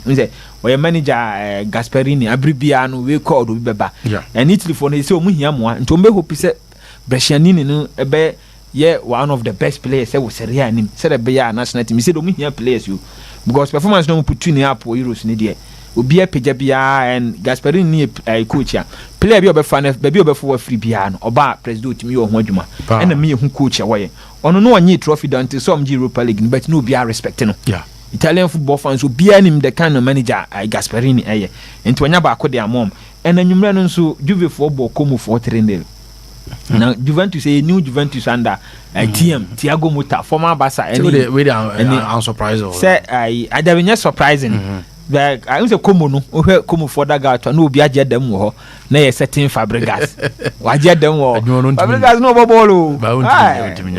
Unse we manager Gasperini abribia no we called we beba. And Italy for no say omu hia mo nti ombe hope say Brescianini no ebe one of the best players say we Serie A nim say be ya national team say omu hia players you because performance no put in up Euros ni there obi apeja bia and Gasperini ni coach ya player bi obefa na be obefo free bia no oba president mi ho adwuma and me hu coach ya woye ono no onye trophy dante some Europa League but no bia respect no Italian football fans will be him the kind of manager Gasperini and when ba ko their mom and anwumre no nso Juve for ball come for 3-0 now Juventus say new Juventus under TM Thiago Motta former Barca and we are surprised say I dey surprising like I say come no o come for that guy to no obi agye dem wo ho na ye setting Fabregas wa agye dem wo Fabregas no ball o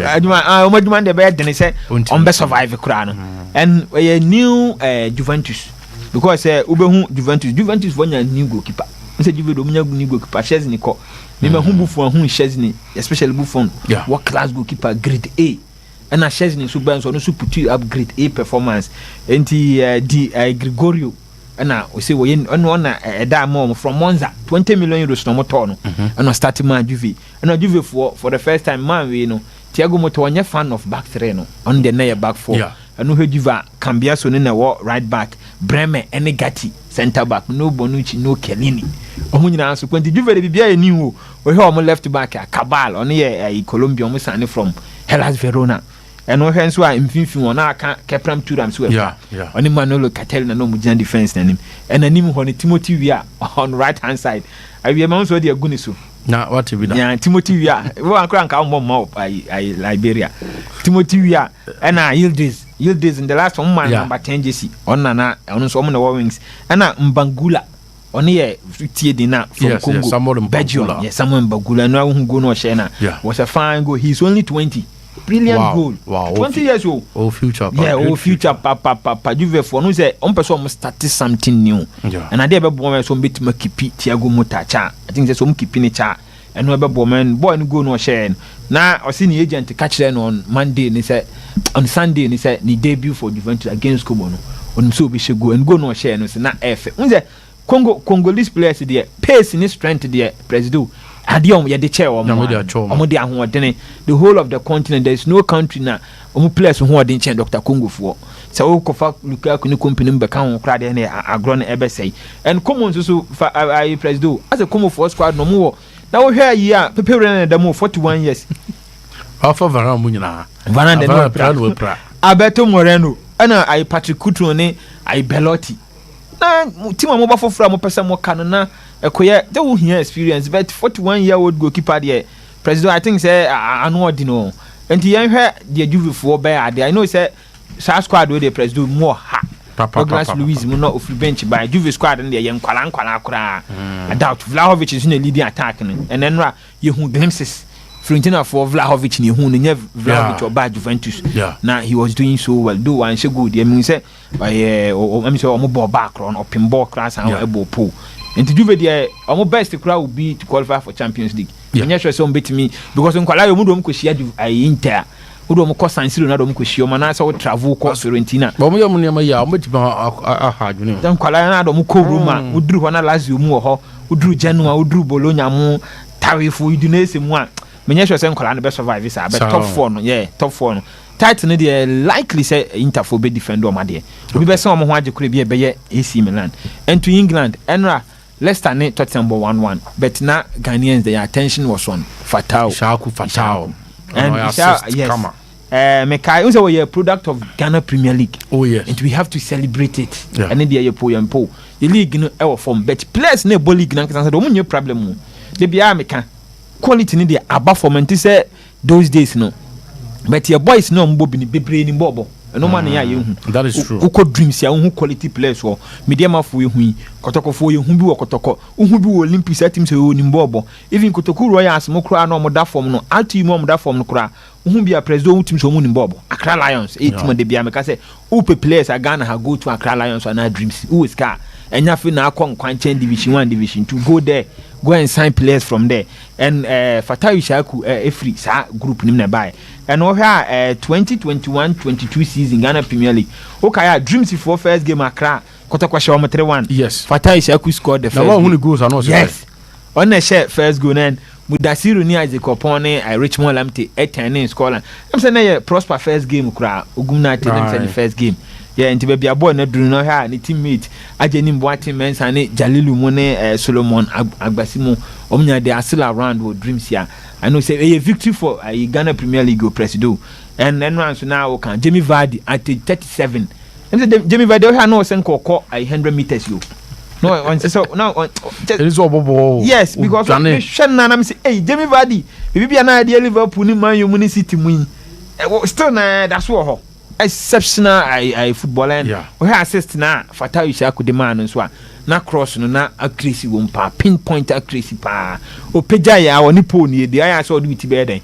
aduma de be den say on be survive kra no and a new Juventus because ubehu Juventus for new goalkeeper say Juve do new goalkeeper Chesney ko me hu Buffon hu Chesney especially Buffon what class goalkeeper grade A and a Chesney so ben so no so put you upgrade A performance enti Gregorio and we say we on that mom from Monza 20 million euros no motor no and starting man Juve and Juve for the first time man we know Thiago Motta onye fan of back three no on the near back four and no Juve Cambia so na right back Bremer and Gatti center back no Bonucci no Chiellini omo nyina so kwenti Juve de bibia eni wo we hear omo left back Cabal on here Colombia omo sane from Hellas Verona and no hence why mfinfin won aka Kepram Turam so oni Manolo Catalina no mujina defense na nim and anim ho ne Timothy Weah on right hand side awie man so de aguni so na what be that yeah Timothy Weah we ankra nka mo I Liberia Timothy Weah and Yildiz in the last one man number 10 JC on na on so mo na wings and Mbangula on here tie dina from Congo Belgium yes Samuel Mbangula no hu go no share na was a fine goal he's only 20 brilliant goal 20 years old future papa Juve for no say on person start something new and I dey be boy so bit ma kipi Thiago Motta cha I think say so kipi ni cha and no be boy man boy no go no share na o see ni agent catch them on Monday ni say on Sunday ni say ni debut for Juventus against Como no on so be go and go no share no say na F unze Congolese players there pace ni strength there president adiom ye de chair omo de ahoodene the whole of the continent there is no country na omo players ho odin chair Dr. Congo fo so wo kofa Lukaku ni company mbe kan ho kra de na agro na ebesai and common so I president as a Congo for squad no mo na wo hwe yi a pepe na da mo 41 years afa Varane mu nyina Varane no pra Alberto Moreno ana I Patrick Coutron ni I Belotti na team mo ba fofura mo pesa mo kan na ekoye they will hear experience but 41-year-old goalkeeper there president I think say anu odino enti yen hwe the Juve for be ade I know say sa squad we the president more ha Douglas Luiz mo no off bench by Juve squad and yen kwala akura I doubt Vlahovic is in the leading attack and then you hu glimpses Fiorentina for Vlahovic ni hu no Vlahovic or bad Juventus now he was doing so well do one so good I mean say I say omo ball back run open ball class and elbow pull and to Juve there our best crowd would be to qualify for Champions League and yes so beat me because in kwala mu do mo kwhia Inter wo do mo ko San Siro na do mo kwhia o na so travel ko Fiorentina bo mo yam ne ya o metiba aha dwene dan kwala na do mo ko Roma wo duru ho na Lazio mu ho wo duru Genoa wo duru Bologna mu Tawefo Udinese mu a menye sure say kwala na be survive is but top 4 no top 4 no title they likely say Inter for be defend o ma de obi be say o mo ho age kure bi e be ye AC Milan and to England Enra Leicester ne Tottenham 1-1 but now Ghanaians their attention was on Fatao and yes Mekai also we a product of Ghana Premier League and we have to celebrate it and then the po the league no e form but players ne ball league na say do no problem they be American quality ni dey above form say those days no but your boys no mbo bi ni bebre ni mbo no man ya ye hu that is true uko dreams ya hu quality players wo medium afo ye hu kotoko fo ye hu bi wo kotoko hu bi wo Olympics team say o ni mbo even kotoko Royals mo kura na mo da form no alti mo da form no kura hu bi a president team so mo ni mbo Accra Lions 8 team de bia me ka say upe players are Ghana ha go to Accra Lions and dreams who is car enya fi na akon kwanchen division 1 division 2 go there go and sign players from there and Fatawi Shaku free sa group nim na buy and we have 2021-22 season Ghana Premier League okay dreams for first game Accra Kotokwashe on 3-1. Yes. Fatai Ishaku scored the first. Now one goes are not. Yes. On the share first goal then Mudasiru ni Isaac Opone Richmond Lamte 8-10 in Scotland. I'm saying Prosper first game kra Ogumna the first game. Yeah, nti baby abo na duru no ha ni teammate Ajenim Boateng Mensah ne Jalilu Mone Solomon Agbasimo omnya they are still around with dreams here. I know say a victory for Ghana Premier League presido and then once now can Jamie Vardy at 37. And Jamie Vardy ha no sen kokko 100 meters you. No, so now it is all yes, because Shanna say hey Jamie Vardy maybe an idea Liverpool ni Man U City win. Still na that's what exceptional footballer and we have assist na Fatai Ishaku the man so na cross no na accuracy won pa pinpoint accuracy pa o peja ya woni po ni the aya so do it be den e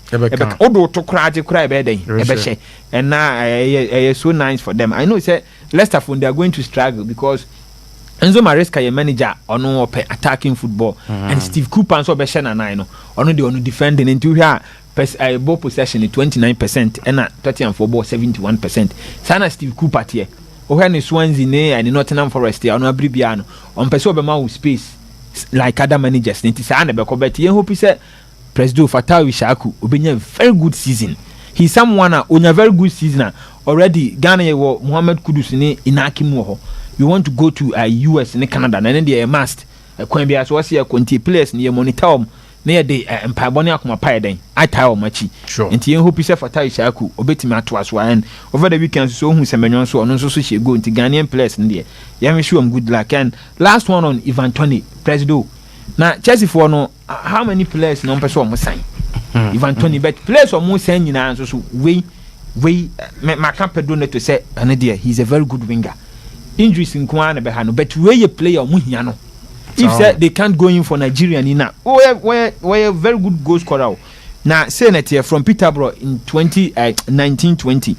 odo to kra be den e be she and na so nice for them. I know say Leicester they are going to struggle because Enzo Maresca your manager ono attacking football and Steve Cooper so be she na nine no ono dey ono defending into here ball possession 29% and Tottenham for ball 71%. Sana Steve Cooper here. When Swansea ne and Nottingham Forest here, ono abribia no. On person obema with space like other managers. Nti sana be ko bet. Yen hope say President Fatai Ishaku obenya very good season. He's someone on a very good season already. Ghana wo Mohamed Kudus ne Inaki mu ho. You want to go to US ne Canada na then they must. Kwan bia so say konti players ne monitor na de empabone akoma pae den atai o machi enti yen hope say Fatai Ishaku obetimi ato aso and over the weekend so hu semenyon so ono so she go enti Ghanaian players ne ye me show am good luck. And last one on Ivan Toney Presido na Chelsea for no how many players no person o mo sign Ivan Toney but players o mo sign nyina so we maka pedo ne to say ane there he's a very good winger injuries in kwa na be ha no but we a player o mo hia no. If say they can't go in for Nigeria now, we're a very good goal scorer. Now, say that here from Peterborough in 1920,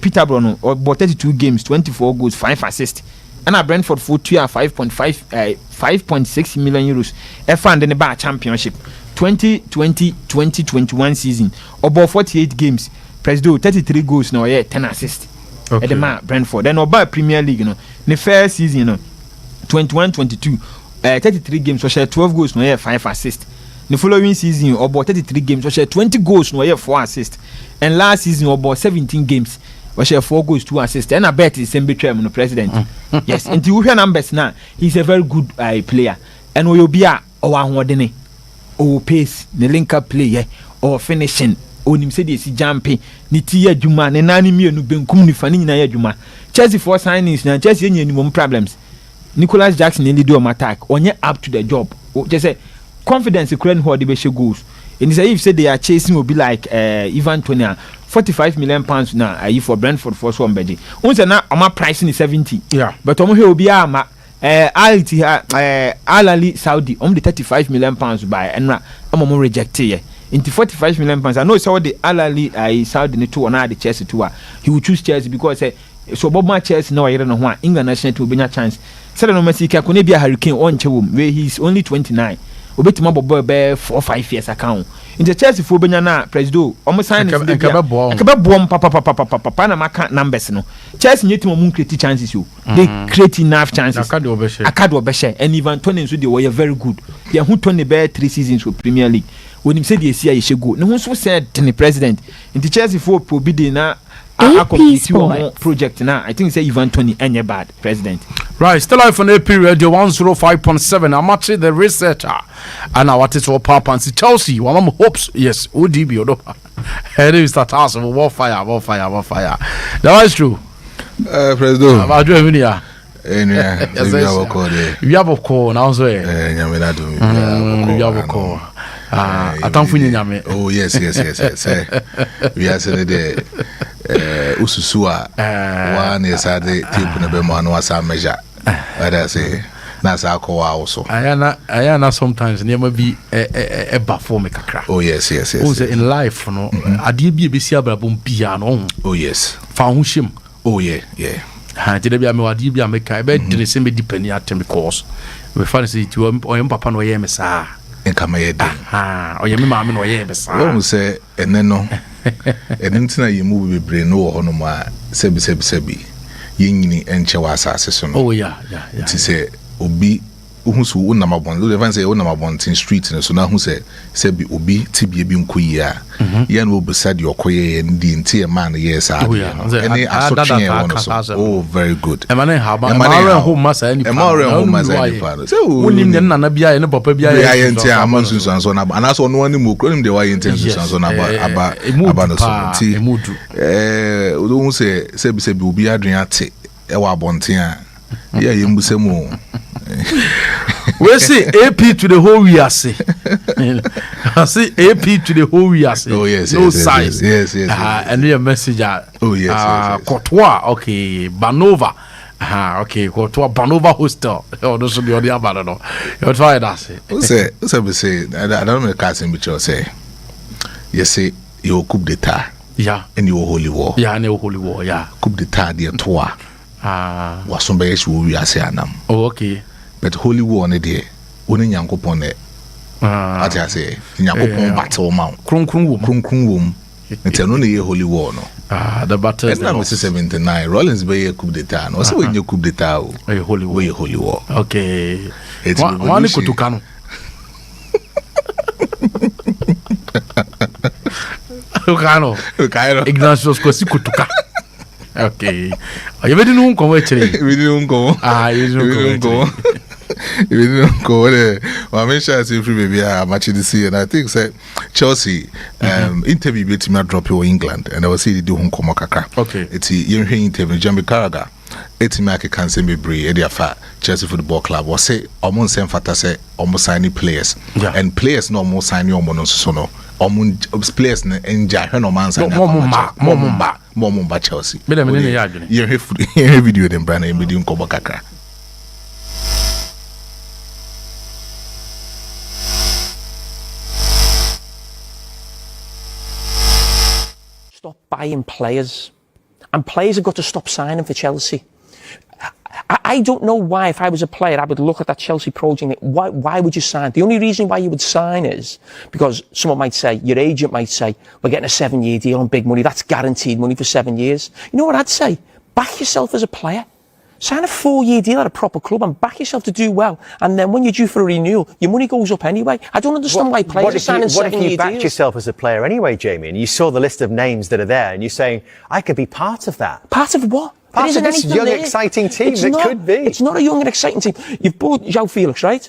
Peterborough no about 32 games, 24 goals, 5 assists. And Brentford for 5.6 million euros. F1 in the bar championship 2020-2021 season about 48 games. Presido 33 goals now, 10 assists. Okay. At the man Brentford. Then about Premier League, the first season, 21-22. 33 games so share 12 goals no 5 assists. The following season about 33 games so share 20 goals no 4 assists. And last season about 17 games we share 4 goals 2 assists. And I bet the same between the president. Yes, and you hear numbers now. He's a very good player. And we will be a one or pace the link up play or finishing or him say this jumping ni tia juma ne nani mi enu benkum ni fani na ya juma. Chelsea for signings na Chelsea any problems. Nicholas Jackson nearly do an attack. Onye up to the job. Just say confidence in who the she goes. And say if say they are chasing will be like Ivan Toney, £45 million now. For Brentford for so beji. Once na ama pricing is 70. Yeah. But omo will be ama Al Ali Saudi the £35 million by and omo reject ye. Into £45 million. I know so the Al Ali Saudi ne two on the Chelsea too. He will choose Chelsea because so Bob my Chelsea now I don't know why England national to be a chance. Said no Messi can be a hurricane on Chewum where he's only 29. Obetima bobo be 4 or 5 years account. In the Chelsea for Benyana Presido, almost sign papa na maka numbers no. Chelsea need to create chances you. They create enough chances. Akado Beshe and even Tony so they were very good. They who Tony Bear 3 seasons for Premier League. When him said they see I should go. No one so said to the president. In the Chelsea for Probide na APSPORTS project now. I think say Ivan Toney any bad president. Right, still live on AP Radio 105.7. Amakye the researcher and our title Papa and Chelsea. One of hopes, yes, ODB or here is that house of warfare. That is true. President. I do have here. We have a call now. So, we have a call. Oh yes. We are saying the ususua one is at the tip na be mo no asa measure. What I say na sa ko also. Ayana sometimes near be a bafo me kakra. Oh yes. Oh in life no ade bi be sia brabom bia no. Oh yes. Fa ho him. Oh yeah. Ha de bia me wade bia me kai be de se me depend atem because we find say ti o papa no ye me sa. Nkama ye den oye me maame no ye besa won say ene no ene ntina ye mu bebre no wo hono ma sebi yɛnyini ɛnkyɛ wɔ asase so no. Oh yeah. Nti sɛ obi uhusu unam abon do even say unam abontin street no so na hu say bi obi tibie bi nkoyi a ye na obisa de okoye ndi nti e man yes a any asotwe one so oh very good e man ha ba ma home masa any pa so unim ne nana bia ne papa bia ye nti ama sunsun so na ana so no ani mu kronim de wa ye nti sunsun so na aba no so nti hu say bi obi adwen ate e wa abontin a yeah ye mbusemu. We see AP to the whole year. See, I see AP to the whole year. Oh yes, no size. Yes. And your message. Oh yes. Courtois, okay. Banova. Okay. Courtois Banova Hostel. Oh, those should be on the other. No, you try that. Say. I don't know the casting which you say. You say you coup d'état. Yeah. And you holy war. Yeah, and you holy war. Yeah. Coup d'état de toi. Wasomba yesu we ase anam. Oh okay. But holy war ne de oni nyankopon ne ati ase nyankopon battle ma kronkron wom nti no ne ye holy war no the battle is na 79 Rollins be ye coup d'état no so we nye coup d'état o holy war okay wani kutuka no Ukano Ignatius Kosi kutuka. Okay. You ready to come actually? We didn't go. You didn't go. Well, I'm sure it's free baby. I'm actually see, and I think say Chelsea interview with me drop you in England, and I was see they do home come kakra. Okay. It's you interview Jamie Carragher. It's me I can say me brave. They are Chelsea Football Club. Was say almost same factor say almost signing players, and players no more signing almost so no. Players enjoy no man sign more Chelsea. You video them brand and medium kobo kakra. Stop buying players, and players have got to stop signing for Chelsea. I don't know why, if I was a player, I would look at that Chelsea project. Why would you sign? The only reason why you would sign is because someone might say, your agent might say, we're getting a 7-year deal on big money. That's guaranteed money for 7 years. You know what I'd say? Back yourself as a player. Sign a 4-year deal at a proper club and back yourself to do well. And then when you're due for a renewal, your money goes up anyway. I don't understand why players are signing 7-year deals. What if you backed yourself as a player anyway, Jamie, and you saw the list of names that are there and you're saying, I could be part of that? Part of what? Part of this young, exciting team could be. It's not a young and exciting team. You've bought João Felix, right?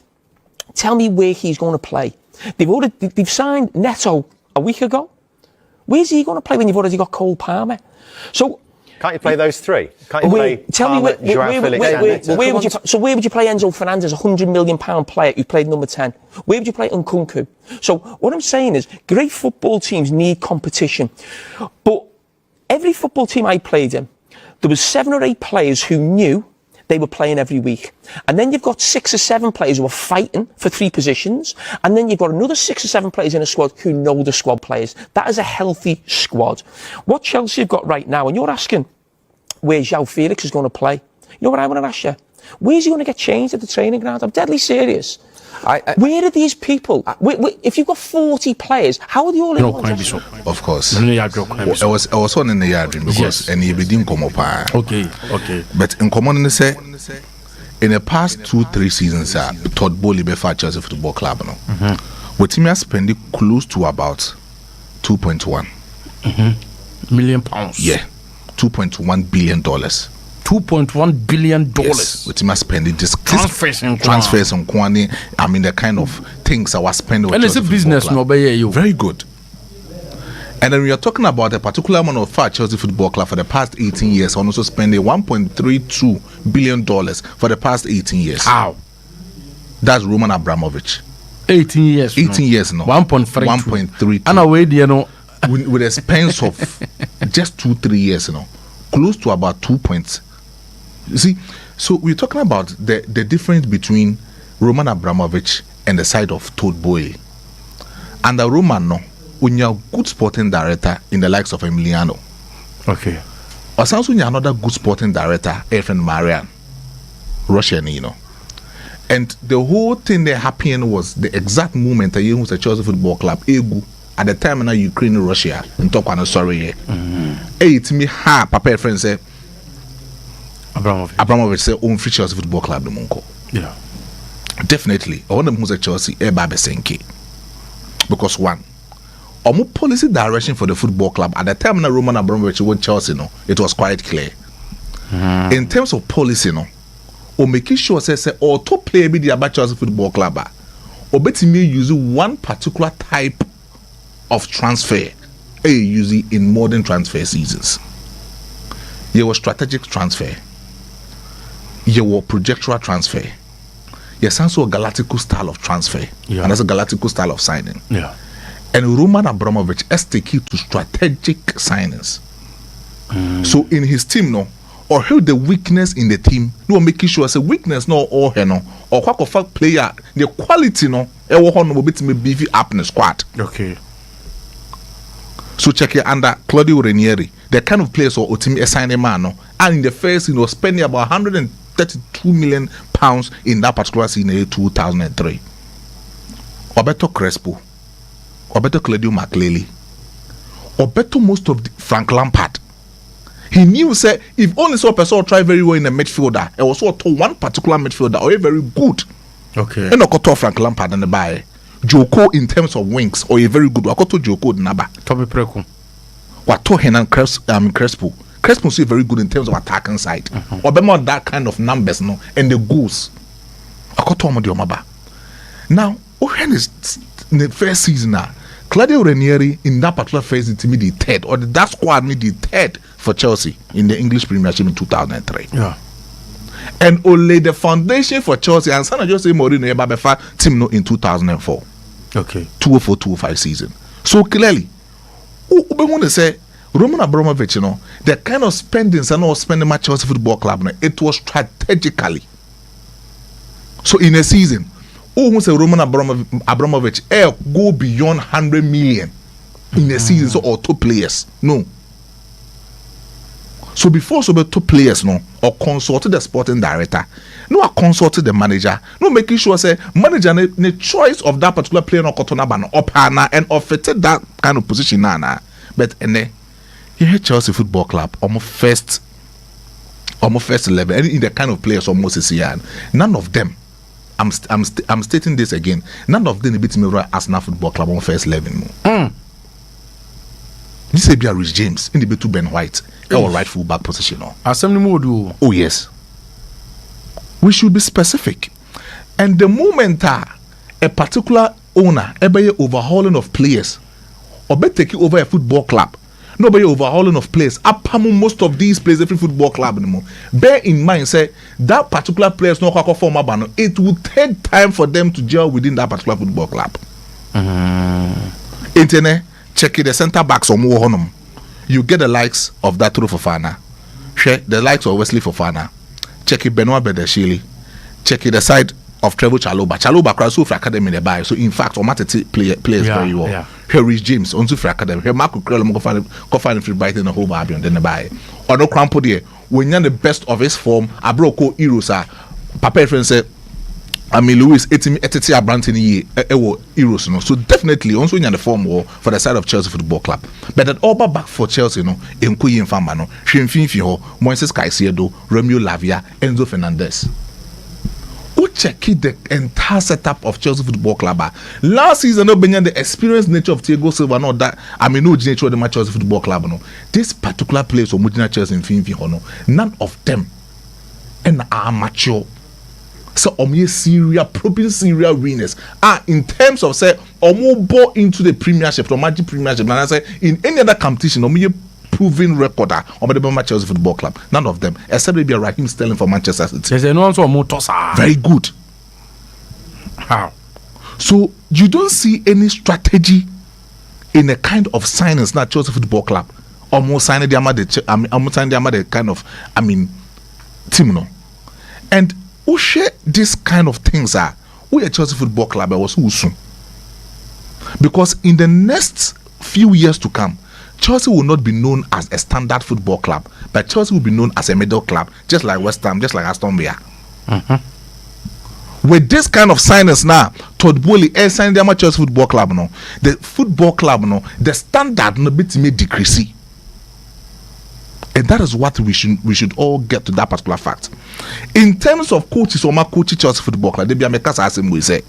Tell me where he's going to play. They've signed Neto a week ago. Where's he going to play when you've already got Cole Palmer? So can't you play those three? Can't you play Palmer, João Felix and Neto? So where would you play Enzo Fernandez, £100 million player who played number 10? Where would you play Nkunku? So what I'm saying is, great football teams need competition. But every football team I played in, there was 7 or 8 players who knew they were playing every week. And then you've got 6 or 7 players who are fighting for 3 positions. And then you've got another 6 or 7 players in a squad who know the squad players. That is a healthy squad. What Chelsea have got right now, and you're asking where João Felix is going to play. You know what I want to ask you? Where's he going to get changed at the training ground? I'm deadly serious. Where are these people? If you've got 40 players, how are they all in one dress? Of course. I was on in the yard because and he didn't come up. Okay. But in common say in the past 2-3 seasons, Todd Bowley before Chelsea Football Club, with him spending close to about 2.1 million pounds. Yeah, $2.1 billion. $2.1 billion. Yes, with him spending this transfers on Kwani. I mean the kind of things I was spending. And it's a business, no, very good. And then we are talking about a particular amount of Chelsea Football Club for the past 18 years, and also spending $1.32 billion for the past 18 years. How? That's Roman Abramovich. 18 years. 18 years now. 1.3. And away, you know, with a spend of just 2-3 years, you know, close to about 2 points. You see, so we're talking about the difference between Roman Abramovich and the side of Todd Bowley. And the Roman, no, when you're a good sporting director in the likes of Emiliano. Okay. Or sounds when you're another good sporting director, friend Marian, Russian, you know. And the whole thing that happened was the exact moment that you was a Chelsea Football Club, at the time in Ukraine and Russia, and talk on a sorry. Hey, to me, papa friend say, Abramovich say own free Chelsea Football Club no monko. Yeah. Definitely. I want them who's a Chelsea Senke. Because one, our policy direction for the football club at the time when Roman Abramovich went Chelsea, no, it was quite clear. In terms of policy, no, or making sure say or top player be the about Chelsea Football Club, or better me using one particular type of transfer, using in modern transfer seasons. You were strategic transfer, you were projectual transfer, yes, also a galactical style of transfer, and that's a galactical style of signing. Yeah. And Roman Abramovich is the key to strategic signings. So in his team, no, or heal the weakness in the team, no making sure it's a weakness, no, or no, or quack of fact player, the quality, no, no bit me beefy up in the squad. Okay. So check it under Claudio Ranieri, the kind of players or team assign a man, no, and in the first, spending about £132 million in that particular season in 2003. Roberto Crespo, Roberto Claudio Makelele, Roberto most of Frank Lampard. He knew say if only so person try very well in a midfielder, it was also one particular midfielder or a very good. Okay. And I Frank Lampard and the buy Joko in terms of wings or a very good. I got to Joko Naba. Toby Preku. What to Henan Crespo. Crespo is very good in terms of attacking side. Or be more that kind of numbers, no, and the goals. I got to Omaba. Now, when is in the first season now? Claudio Ranieri in that particular phase to me the third, or that squad me the third for Chelsea in the English Premiership in 2003. Yeah. And only the foundation for Chelsea and Sana just say Mourinho Babefa team no in 2004. Okay. 2004-2005 season. So clearly, we want to say Roman Abramovich, the kind of spendings and all spending my Chelsea Football Club, it was strategically. So in a season, who say Roman Abramovich go beyond 100 million in a season, so or two players? No. So before so two players, no, or consulted the sporting director, no, I consulted the manager, no, making sure say manager the choice of that particular player no kotonaba up and offered that kind of position na. But and then here Chelsea Football Club almost first 11 and in the kind of players almost is here, none of them. I'm stating this again. None of them beat me right Arsenal Football Club on first 11. This is a Rich James in the bit to Ben White. Our right full back position. Oh yes. We should be specific. And the moment a particular owner ever overhauling of players or be taking over a football club, nobody overhauling of players. Apart most of these players, every football club anymore. Bear in mind, say that particular players no form a banner. It will take time for them to gel within that particular football club. Internet, check the centre backs or more honum. You get the likes of that Turu Fofana. Check the likes of Wesley Fofana. Check it Benoit Bedeshili. Check it the side of Trevor Chaloba. Chaloba cross for academy in the buy. So in fact, Omatete players very well. Yeah. Here is James on for academy. Here Marco Krell go find free Brighton and home Albion then the buy. Or no crampo there. When you're the best of his form, a broko Erosa. Papa friend said, Louis etiti Abranton Euros no. So definitely also in the form war for the side of Chelsea Football Club. But that all back for Chelsea no in Kuyi Infama no. Shimfinfi ho, Moises Caicedo, Romeo Lavia, Enzo Fernandez. Who check the entire setup of Chelsea Football Club? Last season, no being the experienced nature of Thiago Silva, no that no nature of the Chelsea Football Club. No, this particular place of Mujina Chelsea in Finfi, no, none of them and are mature. So Syria, proper Syria winners are in terms of say bought into the Premiership, the Magic Premiership. And I say in any other competition, proven recorder on the Chelsea Football Club. None of them, except maybe Raheem Sterling for Manchester City. There's no one so Motosa. Very good. How? So you don't see any strategy in the kind of signings that Chelsea Football Club almost signing the kind of team no. And who share this kind of things are we at Chelsea Football Club was who soon. Because in the next few years to come, Chelsea will not be known as a standard football club, but Chelsea will be known as a middle club, just like West Ham, just like Aston Villa. With this kind of signings now, Todd Bowley signed the Chelsea Football Club no, the football club no, the standard no bit may decrease. And that is what we should all get to that particular fact. In terms of coaches, or my coach Chelsea Football Club, they be a mekasa as we say.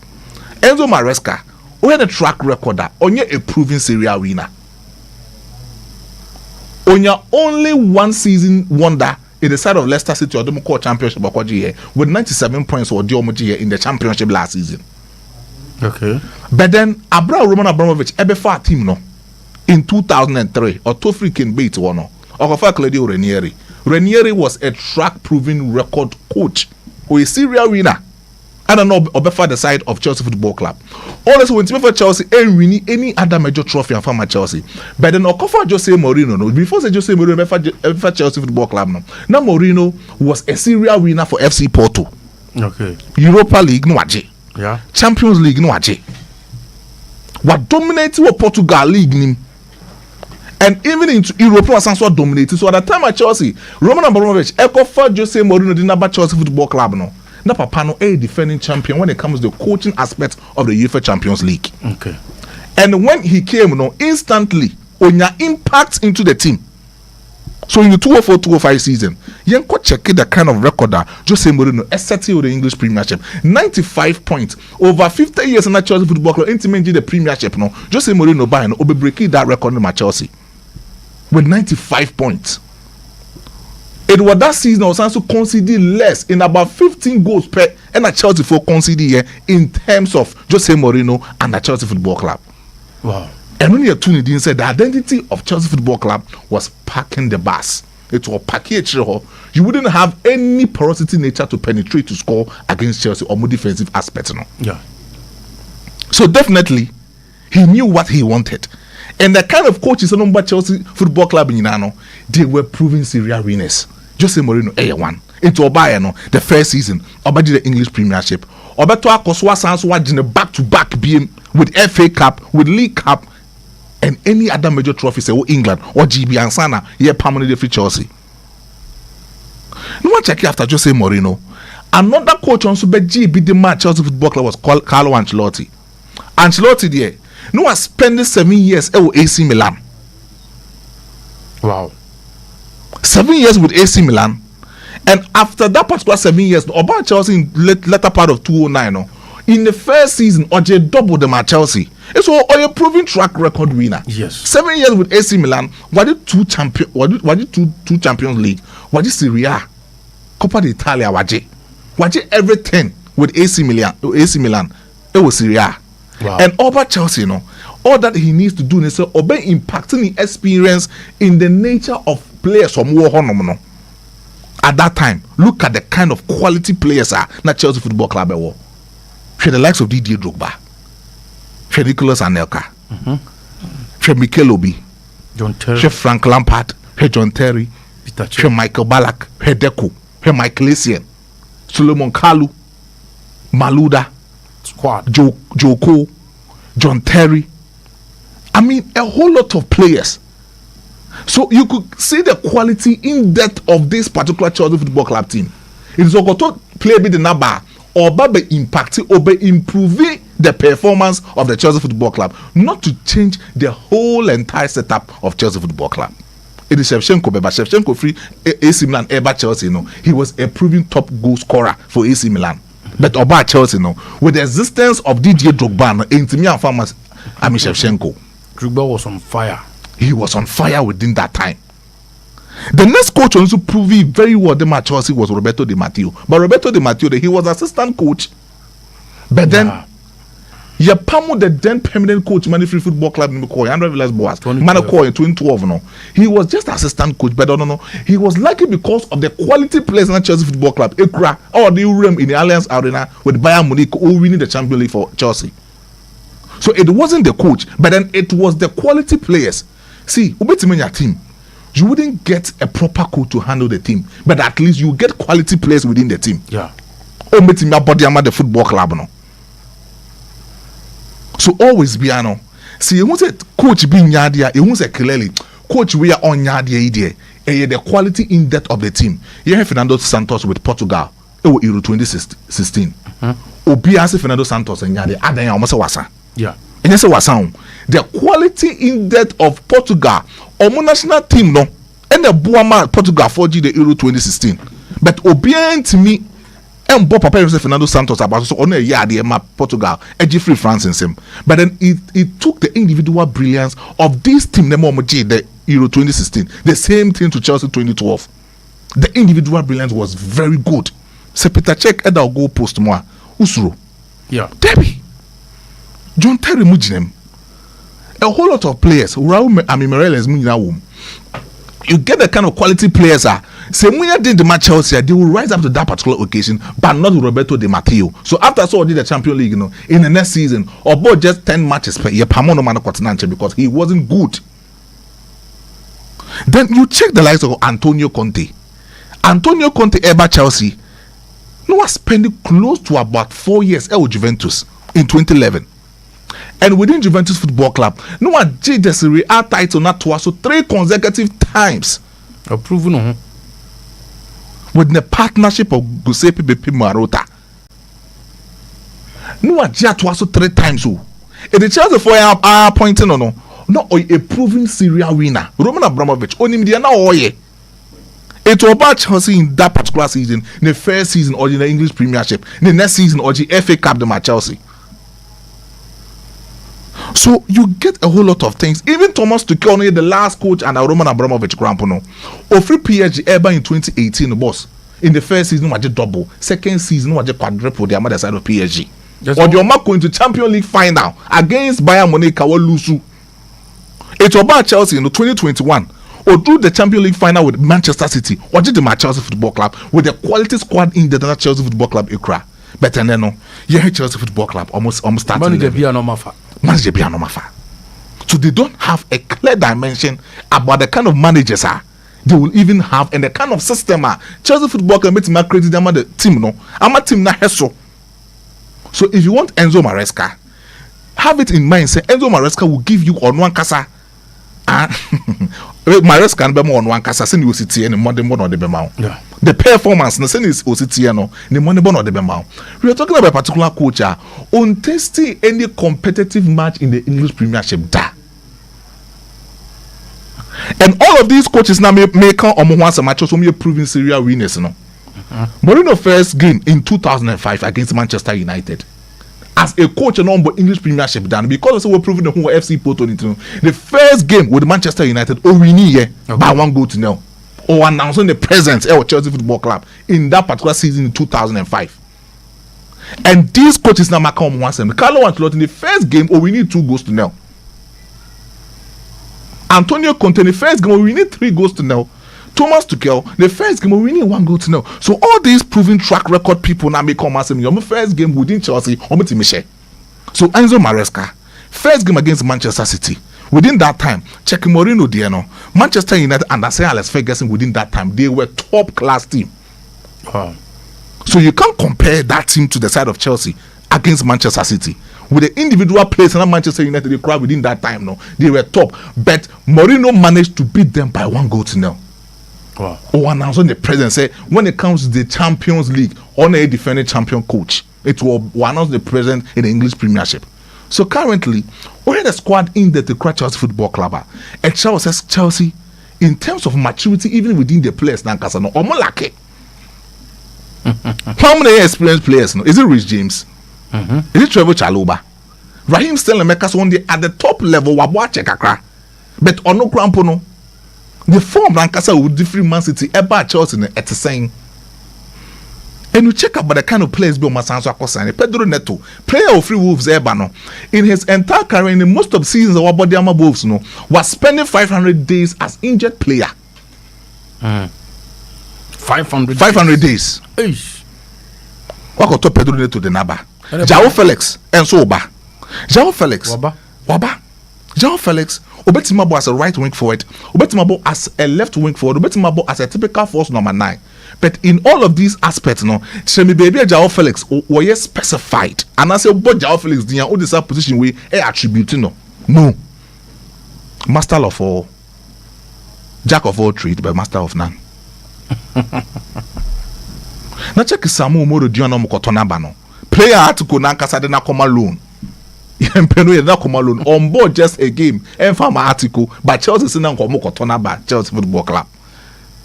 Enzo Maresca, who had a track record, only a proven Serie A winner. Only one season wonder in the side of Leicester City or the Championship with 97 points or in the Championship last season. Okay. But then Roman Abramovich ebefa team no in 2003 or two freaking beat one or Claudio Ranieri. Ranieri was a track proving record coach who is Serie A winner. I don't know obefa the side of Chelsea Football Club. Also when team for Chelsea ain't winning any other major trophy and from Chelsea. But then Okofa Jose Mourinho no before say Jose Mourinho ebefa Chelsea Football Club no. Now Mourinho was a Serie A winner for FC Porto. Okay. Europa League no aje. Yeah. Champions League no aje. What dominated what Portugal League nim. And even into Europe was also dominated. So at the time at Chelsea, Roman Abramovich Ekofa Jose Mourinho didn't have Chelsea Football Club no. Na papa no a defending champion when it comes to the coaching aspect of the UEFA Champions League. Okay. And when he came no instantly on your impact into the team. So in the 2004-2005 season, you can check the kind of record that Jose Mourinho set with the English Premiership. 95 points over 50 years in the Chelsea Football Club. Intimately the Premiership no. Jose Mourinho by no be breaking that record in Chelsea with 95 points. It was that season was also conceded less in about 15 goals per and a Chelsea for conceded here in terms of Jose Mourinho and the Chelsea Football Club. Wow. And when you're tuning in, said the identity of Chelsea Football Club was parking the bus. It was package. You wouldn't have any porosity nature to penetrate to score against Chelsea or more defensive aspects. No? Yeah. So definitely, he knew what he wanted. And the kind of coaches on Chelsea Football Club in Yunano, they were proving Serie A winners. Jose Mourinho, A1. Into Obayano, the first season, Obadi the English Premiership. Obeto Akoswa Sanswa in a back-to-back BM with FA Cup, with League Cup, and any other major trophies or England or GB and Sana, yeah, permanently for Chelsea. No one check after Jose Mourinho. Another coach on Super GB the match Chelsea Football Club was called Carlo Ancelotti. Ancelotti there, no one spending 7 years at AC Milan. Wow. 7 years with AC Milan, and after that particular 7 years, about Chelsea in latter part of 2009, no, in the first season, Oje doubled them at Chelsea. It's all a proven track record winner. Yes. 7 years with AC Milan, what did two Champions League, what did Serie A, Coppa d'Italia, what did everything with AC Milan, it was Serie A. Wow. And over Chelsea, all that he needs to do is obey impacting the experience in the nature of players from war. At that time, look at the kind of quality players are not Chelsea Football Club. The likes of Didier Drogba, Nicolas Anelka, Mikel Obi, John Terry, Frank Lampard, John Terry, Michael Ballack, Deco, Michael Essien, Solomon Kalou, Malouda, squad, Joko, John Terry. I mean, a whole lot of players. So you could see the quality in depth of this particular Chelsea Football Club team. It is going to play with the number or by impacting or by improving the performance of the Chelsea Football Club, not to change the whole entire setup of Chelsea Football Club. It is Shevchenko, but Shevchenko free AC Milan ever Chelsea. He was a proven top goal scorer for AC Milan. But about Chelsea, with the existence of Didier Drogba, Intimian Farmers, Shevchenko. Drogba was on fire. He was on fire within that time. The next coach also proved very well the match Chelsea was Roberto Di Matteo. But Roberto Di Matteo, he was assistant coach. But then, Yapamo, the then permanent coach, Manifree Football Club in McCoy, Andrew Villas Boas, Manacoy in 2012, he was just assistant coach. But he was lucky because of the quality players in the Chelsea Football Club. Ekra, or the room in the Allianz Arena with Bayern Munich, all winning the Champions League for Chelsea. So it wasn't the coach, but then it was the quality players. See, your team, you wouldn't get a proper coach to handle the team, but at least you get quality players within the team. Yeah. Oh, meeting your body the football club, So always be See, you won't say coach being yadia, you won't say clearly coach we are on yadia idea. The quality in depth of the team. You have Fernando Santos with Portugal. It was Euro 2016. Obiase Fernando Santos and yadia. Adanya almost wasa. Yeah. And yes, the quality in depth of Portugal or national team and the Buama Portugal 4G the Euro 2016. But Obian to me, and Bob Papa Fernando Santos about so on a year the Portugal, edgy free France in him. But then it took the individual brilliance of this team, the Euro 2016, the same thing to Chelsea 2012. The individual brilliance was very good. Se Peter Cech at our goal post more. Usuro. Yeah. Debbie. John Terry Mujinem. A whole lot of players. Raul Amimereles Munawum. You get the kind of quality players same way did the match Chelsea, they will rise up to that particular occasion, but not Roberto Di Matteo. So after so did the Champions League, in the next season, or about just 10 matches per year, because he wasn't good. Then you check the likes of Antonio Conte. Antonio Conte ever Chelsea. No was spending close to about 4 years at Juventus in 2011. And within Juventus Football Club, no one did the Serie A title not twice, so 3 consecutive times. Proven with the partnership of Giuseppe Beppe Marotta. No one did twice, so 3 times. So, if the Chelsea for our pointing on no a proven Serie A winner, Roman Abramovich, only media now oye. It was about Chelsea in that particular season, the first season or in the English Premiership, the next season or the FA Cup, the Chelsea. So you get a whole lot of things. Even Thomas Tuchel, the last coach, and Roman Abramovich, Grampono, offer PSG ever in 2018, boss. In the first season, was double. Second season, was quadruple the other side of PSG. Or the Omak going to Champions League final against Bayern Munich, or Lusu. It was about Chelsea in 2021. Or drew the Champions League final with Manchester City, or did the Chelsea Football Club with the quality squad in the Chelsea Football Club Ikra. But then no, Chelsea Football Club almost starting. Manager be no mafa. So they don't have a clear dimension about the kind of managers they will even have and the kind of system Chelsea Football Club make create them the team no. I'm a team na heso. So if you want Enzo Maresca, have it in mind. Say Enzo Maresca will give you on one casa. Maresca and Bemo on one casa. Send you city and Monday morning or the Bemau. The performance, no send is OCT no. The Monday morning or the Bemau. We are talking about a particular coach on testing any competitive match in the English Premiership. And all of these coaches now make once a match so me proving serial winners. No. Mourinho first game in 2005 against Manchester United. As a coach and on English Premiership done because we're proving the whole FC Porto the first game with Manchester United we need by 1 goal to 0 or announcing the presence of Chelsea Football Club in that particular season in 2005. And these coaches now come once and Carlo Ancelotti in the first game we need 2 goals to 0. Antonio Conte in the first game we need 3 goals to 0. Thomas Tuchel, the first game we need 1 goal to 0. So all these proven track record people now come and say your first game within Chelsea so Enzo Maresca first game against Manchester City within that time check Mourinho Diano Manchester United and Sir Alex Ferguson within that time they were top class team. Wow. So you can't compare that team to the side of Chelsea against Manchester City with the individual players and Manchester United they cried within that time they were top but Mourinho managed to beat them by 1 goal to 0. Wow. Or announcing the president say when it comes to the Champions League on a defending champion coach, it will announce the president in the English Premiership. So currently, we had a squad in the Chelsea Football Club. And Chelsea, in terms of maturity, even within the players, Nankasano, or Molake. How many experienced players? No? Is it Rich James? Is it Trevor Chalobah? Raheem Sterling Mekas one day at the top level, Wabuache Kakra. But Ono Krampono. The form Lancashire with different Man City ever Chelsea at the same. And you check about the kind of players Bill Masanso Akosane, Pedro Neto, player of Free Wolves Ebano. In his entire career, in most of the seasons of Wabodiama Wolves, was spending 500 days as injured player. 500 days. What got to Pedro Neto the Naba? João Felix and Soba. João Felix. Waba. João Felix. Obetimabo as a right wing forward, Obetimabo as a left wing forward, Obetimabo as a typical force number 9. But in all of these aspects, Shemi baby João Felix were specified. And I say, but João Felix, the all this position we attribute no. Master of all, jack of all trades, but master of none. Now check Samu Moro Diano Mokotonabano. Player article Nankasa de Nakoma loan. On board just a game and from my article by Chelsea Chelsea Football Club.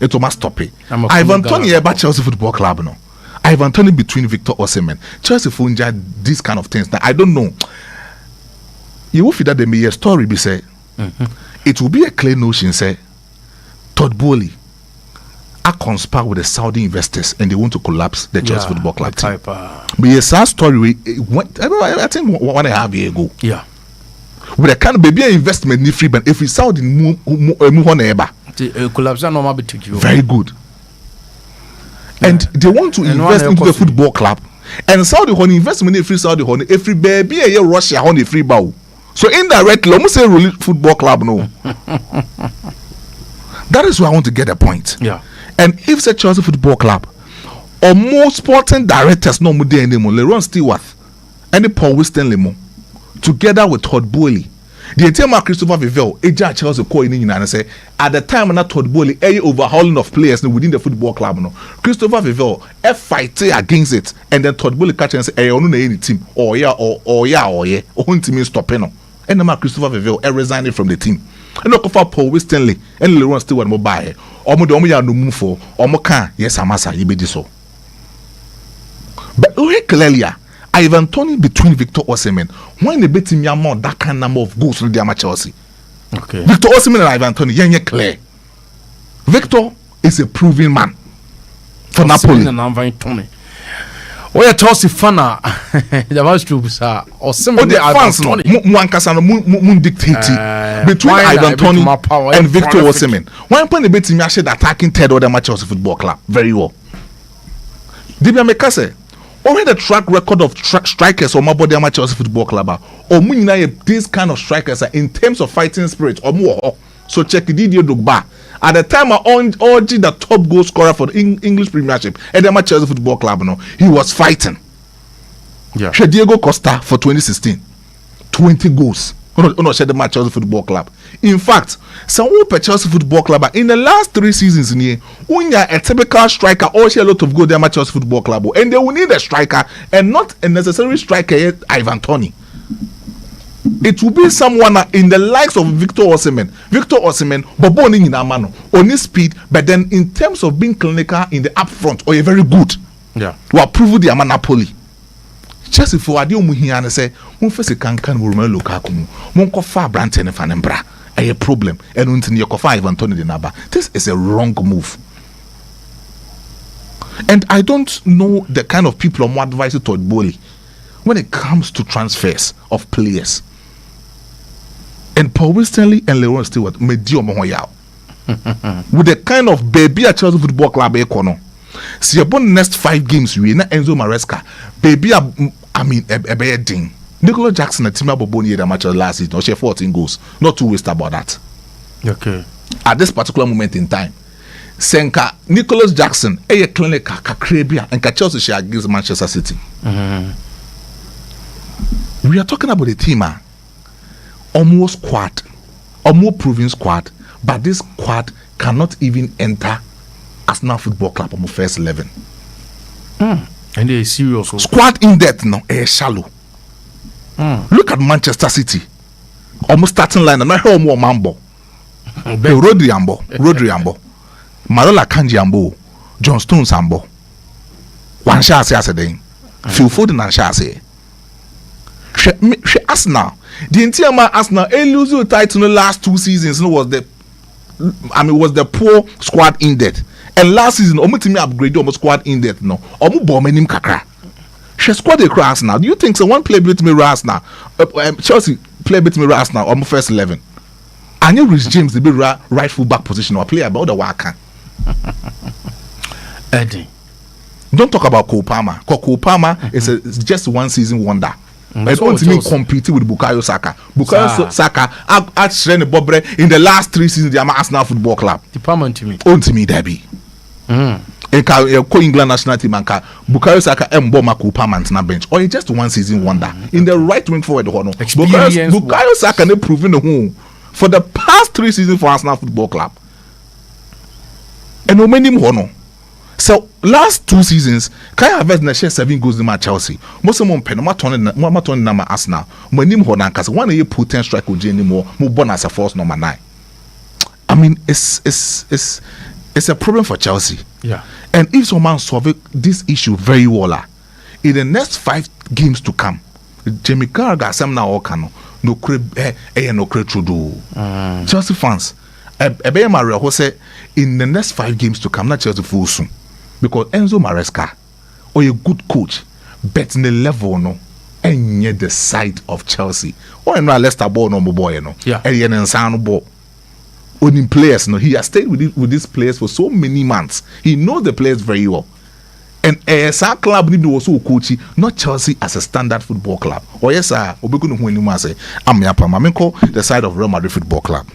It must stop it. Ivan Toney about Chelsea Football Club no. Ivan Toney between Victor Osimhen. Chelsea Funja these kind of things. Now I don't know. You will feel that there may be a story be say. It will be a clear notion say Todd Bowley are conspire with the Saudi investors and they want to collapse the Chelsea Football Club team. But a sad story. I think 1.5 years ago. Yeah. With a kind of baby investment in free, but if we Saudi move on ever. Collapse normal very good. And they want to invest into the football club. And Saudi honey investment in free Saudi honey every baby a year Russia honey free bow. So indirectly, almost say rule football club no. That is where I want to get a point. Yeah. And if it's a Chelsea Football Club, or more sporting directors no more anymore, Leron Stewart and Paul Stanley mo, together with Todd Bowley, the entire Christopher Vivell, Eja Chelsea coin in and say at the time when Todd Bowley a overhauling of players within the football club no, Christopher Vivell fight against it, and then Todd Bowley catch and say hey no any team or team stopping no, and the Christopher Vivell resigning from the team. And look for Paul Stanley and Leron Stewart mo buy. Omo de omo ya no move for omo kan yes amasa yibedi so. But very clearly Ivan Toney between Victor Osimhen when they bet him more that kind number of goals to the Chelsea. Okay. Victor Osimhen and Ivan Toney yenye clear. Victor is a proven man for Napoli. And Ivan Toney. Oh, Chelsea fana. That was true, sir. Osimhen the fans no muankasa no mun dictate between Ivan Toney and Victor Osimhen. One point they bet him actually attacking third or the Chelsea Football Club very well. Dibia Mekase already the track record of strikers or Mabodi Chelsea Football Club or munina this kind of strikers in terms of fighting spirit or more. So check Didier Drogba. At the time I urged the top goal scorer for the English Premiership at the Chelsea Football Club no, he was fighting. Yeah. Diego Costa for 2016 20 goals. The Chelsea Football Club. In fact, someone per Chelsea Football Club in the last 3 seasons in here, unya a typical striker or share a lot of goals at Chelsea Football Club, and they will need a striker and not a necessary striker yet Ivan Toney. It will be someone in the likes of Victor Osimhen, Boboni in Amano, on his speed, but then in terms of being clinical in the upfront, or a very good. Yeah. We approve the Napoli. Chelsea for adi omuhia and say, "Mun fese kankan Romelu Lukaku, mun kofa Brandt and Fanembra." A problem, and until you kofa Ivan Toney the Naba. This is a wrong move. And I don't know the kind of people I'm advising to Bowley when it comes to transfers of players. And Paul Stanley and Leron Stewart medio mohoyao. With the kind of baby at Chelsea Football Club econo. See upon next 5 games we na Enzo Maresca. Baby a ding. Nicola Jackson and Tima Boboni the match last season, she 14 goals. Not too waste about that. Okay. At this particular moment in time, Senka Nicholas Jackson, a clinic Caribbean and Chelsea share against Manchester City. We are talking about a team almost squad, almost proven squad, but this squad cannot even enter Arsenal Football Club on the first 11. And they serious. Squad in depth no, shallow. Look at Manchester City, almost starting line and I hear more Mambo. Rodri Ambo, Marola Kanji Ambo, John Stones Ambo. One shot yesterday. Phil Foden and Shase. She Arsenal. The entire Arsenal lose the title in the last 2 seasons. Was the poor squad in depth. And last season, me upgrade almost squad in depth. No, bomb kakra. She squad across Arsenal. Do you think so? One play beat me Arsenal. Chelsea play beat me Arsenal on first 11. I knew Rhys James the be right full back position or play about the worker. Eddie. Don't talk about Cole Palmer. Cole Palmer is just 1 season wonder. But don't mean competing with Bukayo Saka. Bukayo Saka actually in the last 3 seasons the Arsenal Football Club. Department to me. On to me, Debbie. England national team and Bukayo Saka Mboma Cole Palmer na bench. Or just 1 season wonder. In the right wing forward Bukayo Saka ne proven the home for the past 3 seasons for Arsenal Football Club. And no many more. So last 2 seasons, Kai Havertz na share 7 goals in my Chelsea. Most of them pen, ma turn na my Arsenal. Manim honan kasi one year potent strike with anymore. Mo born as a force number 9. I mean, it's It's a problem for Chelsea. Yeah. And if someone solve this issue very well, in the next 5 games to come, Jamie Carragher some now no Chelsea fans, Mario who say in the next 5 games to come, not Chelsea full soon, because Enzo Maresca or a good coach, bet in the level no, and yet the side of Chelsea or in Leicester ball no boy no, yeah, and yet Insano ball. Owning players, no, he has stayed with these players for so many months. He knows the players very well. And our club need to also coach, not Chelsea as a standard football club. Or yes, sir, we're going to say, I'm the side of Real Madrid Football Club.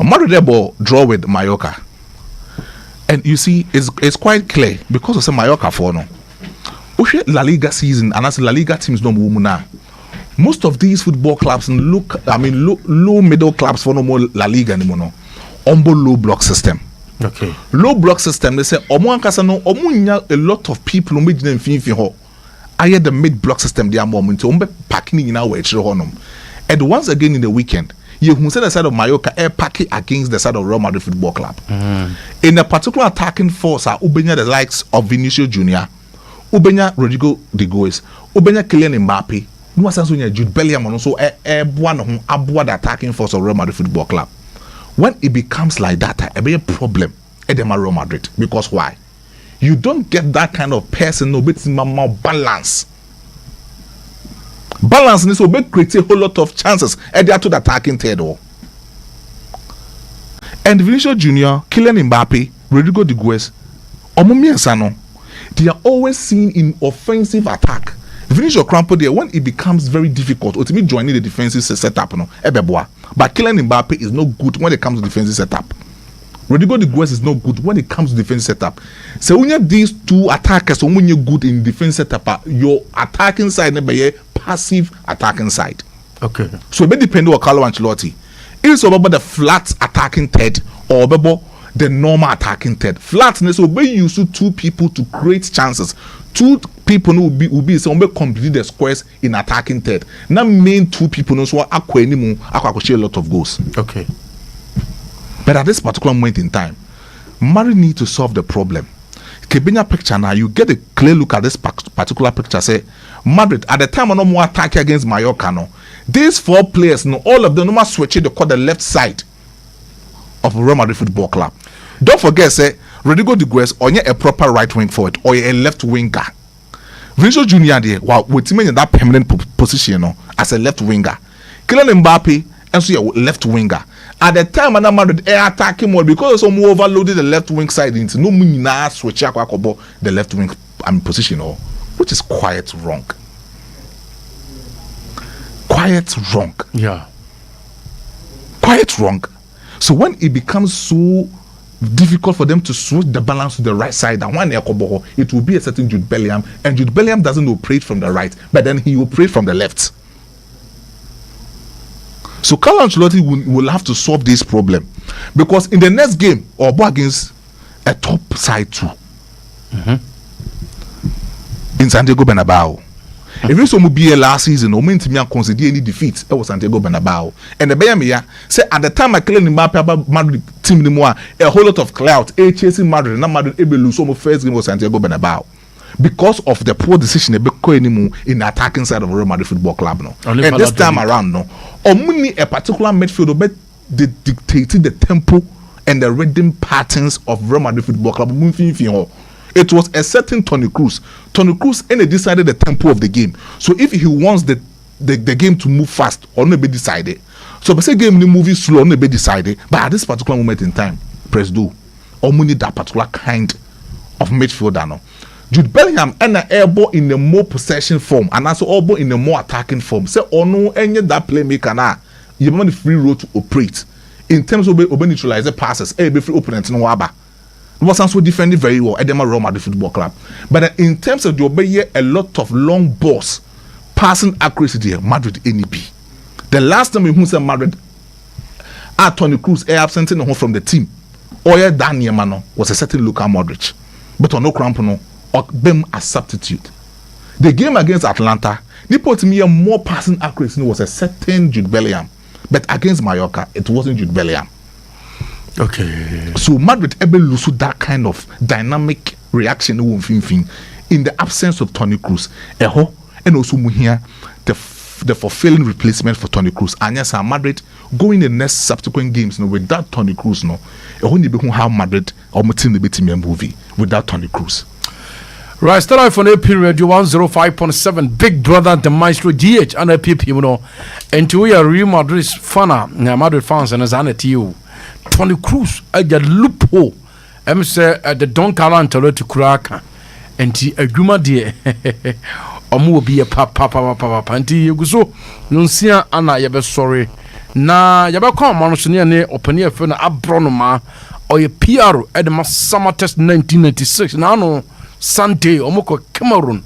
Madrid ball draw with Mallorca, and you see, it's quite clear because of some Mallorca for no. La Liga season, and as La Liga teams no move now. Most of these football clubs low middle clubs for no more La Liga anymore. No, low block system. Okay. Low block system. They say a lot of people who made them feel I the mid block system. They are more packing in our and once again in the weekend, you who say the side of Mallorca air packing against the side of Real Madrid Football Club. In a particular attacking force are Ubenya the likes of Vinicius Junior, Ubenya Rodrigo De Goes, Ubenya Kylian Mbappe. No sense when Jude Bellingham and also one aboard the attacking force of Real Madrid Football Club. When it becomes like that, it be a problem at the Real Madrid. Because why? You don't get that kind of person no bit more balance. Balance needs to create a whole lot of chances at the attacking third. And Vinicius Junior, Kylian Mbappe, Rodrigo De Goes, Omumi Sano, they are always seen in offensive attack. Vinicius Crampo there when it becomes very difficult ultimately joining the defensive setup no ebeboa, but Kylian Mbappe is no good when it comes to defensive setup. Rodrigo De Goes is no good when it comes to defensive setup. So when you have these two attackers, when you're good in defense setup, your attacking side be a passive attacking side. Okay. So it depends on Carlo Ancelotti. It's about the flat attacking third or about the normal attacking third. Flatness will be used to 2 people to create chances. 2 people will be some complete the squares in attacking third. Now main 2 people know so akwa share a lot of goals. Okay. But at this particular moment in time, Mari need to solve the problem. Kebenya picture now, you get a clear look at this particular picture. Say Madrid at the time no more attack against Mallorca. No, these 4 players, no, all of them no more switching to call the left side of Real Madrid Football Club. Don't forget, say Rodrigo De Goes or a proper right wing forward or a left winger. Vinicius Junior there, while with him in that permanent position, no, as a left winger. Kylian Mbappe and so a left winger. At the time, I'm Madrid air attacking more because some overloaded the left wing side into no mean switch the left wing position, which is quite wrong. Quite wrong. Yeah. Quite wrong. So when it becomes so difficult for them to switch the balance to the right side, and one it will be a certain Jude Bellingham, and Jude Bellingham doesn't operate from the right, but then he will operate from the left. So Carlo Ancelotti will have to solve this problem, because in the next game or against a top side too, in Santiago Bernabeu. If you saw me last season, no mean to me consider any defeat. It was Santiago Bernabeu, and the Bayern say at the time I claimed Mbappe Madrid team anymore a whole lot of clout. Chasing Madrid, not Madrid able to lose some first game was Santiago Bernabeu because of the poor decision they make anymore in the attacking side of Real Madrid Football Club. No, and this time around, no, only a particular midfielder but they dictated the tempo and the rhythm patterns of Real Madrid Football Club. It was a certain Toni Kroos. Toni Kroos and they decided the tempo of the game. So if he wants the game to move fast, or not be decided. So but say game moving slow, not be decided. But at this particular moment in time, press do. Or we need that particular kind of midfielder now. Jude Bellingham and the airball in the more possession form, and also all in the more attacking form. Say or no any that playmaker now. You have the free road to operate in terms of neutralize passes. Be free opponent no waba. Was also defending very well at the Real Madrid Football Club. But in terms of the obey a lot of long balls, passing accuracy there, Madrid NEP. The last time we said Madrid, Toni Kroos absenting from the team, or Daniel Mano was a certain Luka Modric. But on no crampono, or them as substitute. The game against Atlanta, they put me a more passing accuracy was a certain Jude Bellingham. But against Mallorca, it wasn't Jude Bellingham. Okay. So Madrid able lose that kind of dynamic reaction in the absence of Toni Kroos. And also here the fulfilling replacement for Toni Kroos. And yes, Madrid going the next subsequent games without Toni Kroos how Madrid or the movie without Toni Kroos. Right, start off on a period 105.7 Big Brother the Maestro GH and a PP and to your Real Madrid fan Madrid fans and as an you Toni Kroos at the loophole say the Don Carlo to Kuraka and a Juma dear or be a papa and you so you see Anna yabe sorry na yabe come manusia ne openia fe na abronoma or a PR at the summer test 1996 now no Sunday omoko Cameroon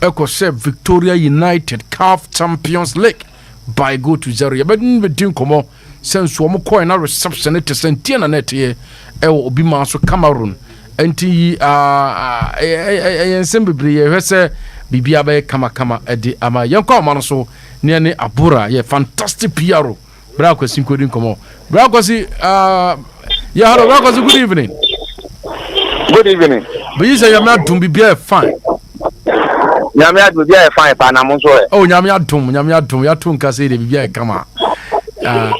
eko se Victoria United CAF Champions League by go to 0 yabedin bedin komo sense omoko na reception it sentia na net ye e obi ma so Cameroon enti ensem bebre ye hwese bibia be kama edi ama yenko ma no so ne abura ye fantastic PR bra kwasi kodin komo bra kwasi yeah hello bra kwasi good evening. Good evening. But you say you're not doing be fine. Nyamia do be fine pa na mo so e. Oh nyamia dum ya tun ka say dey be kama.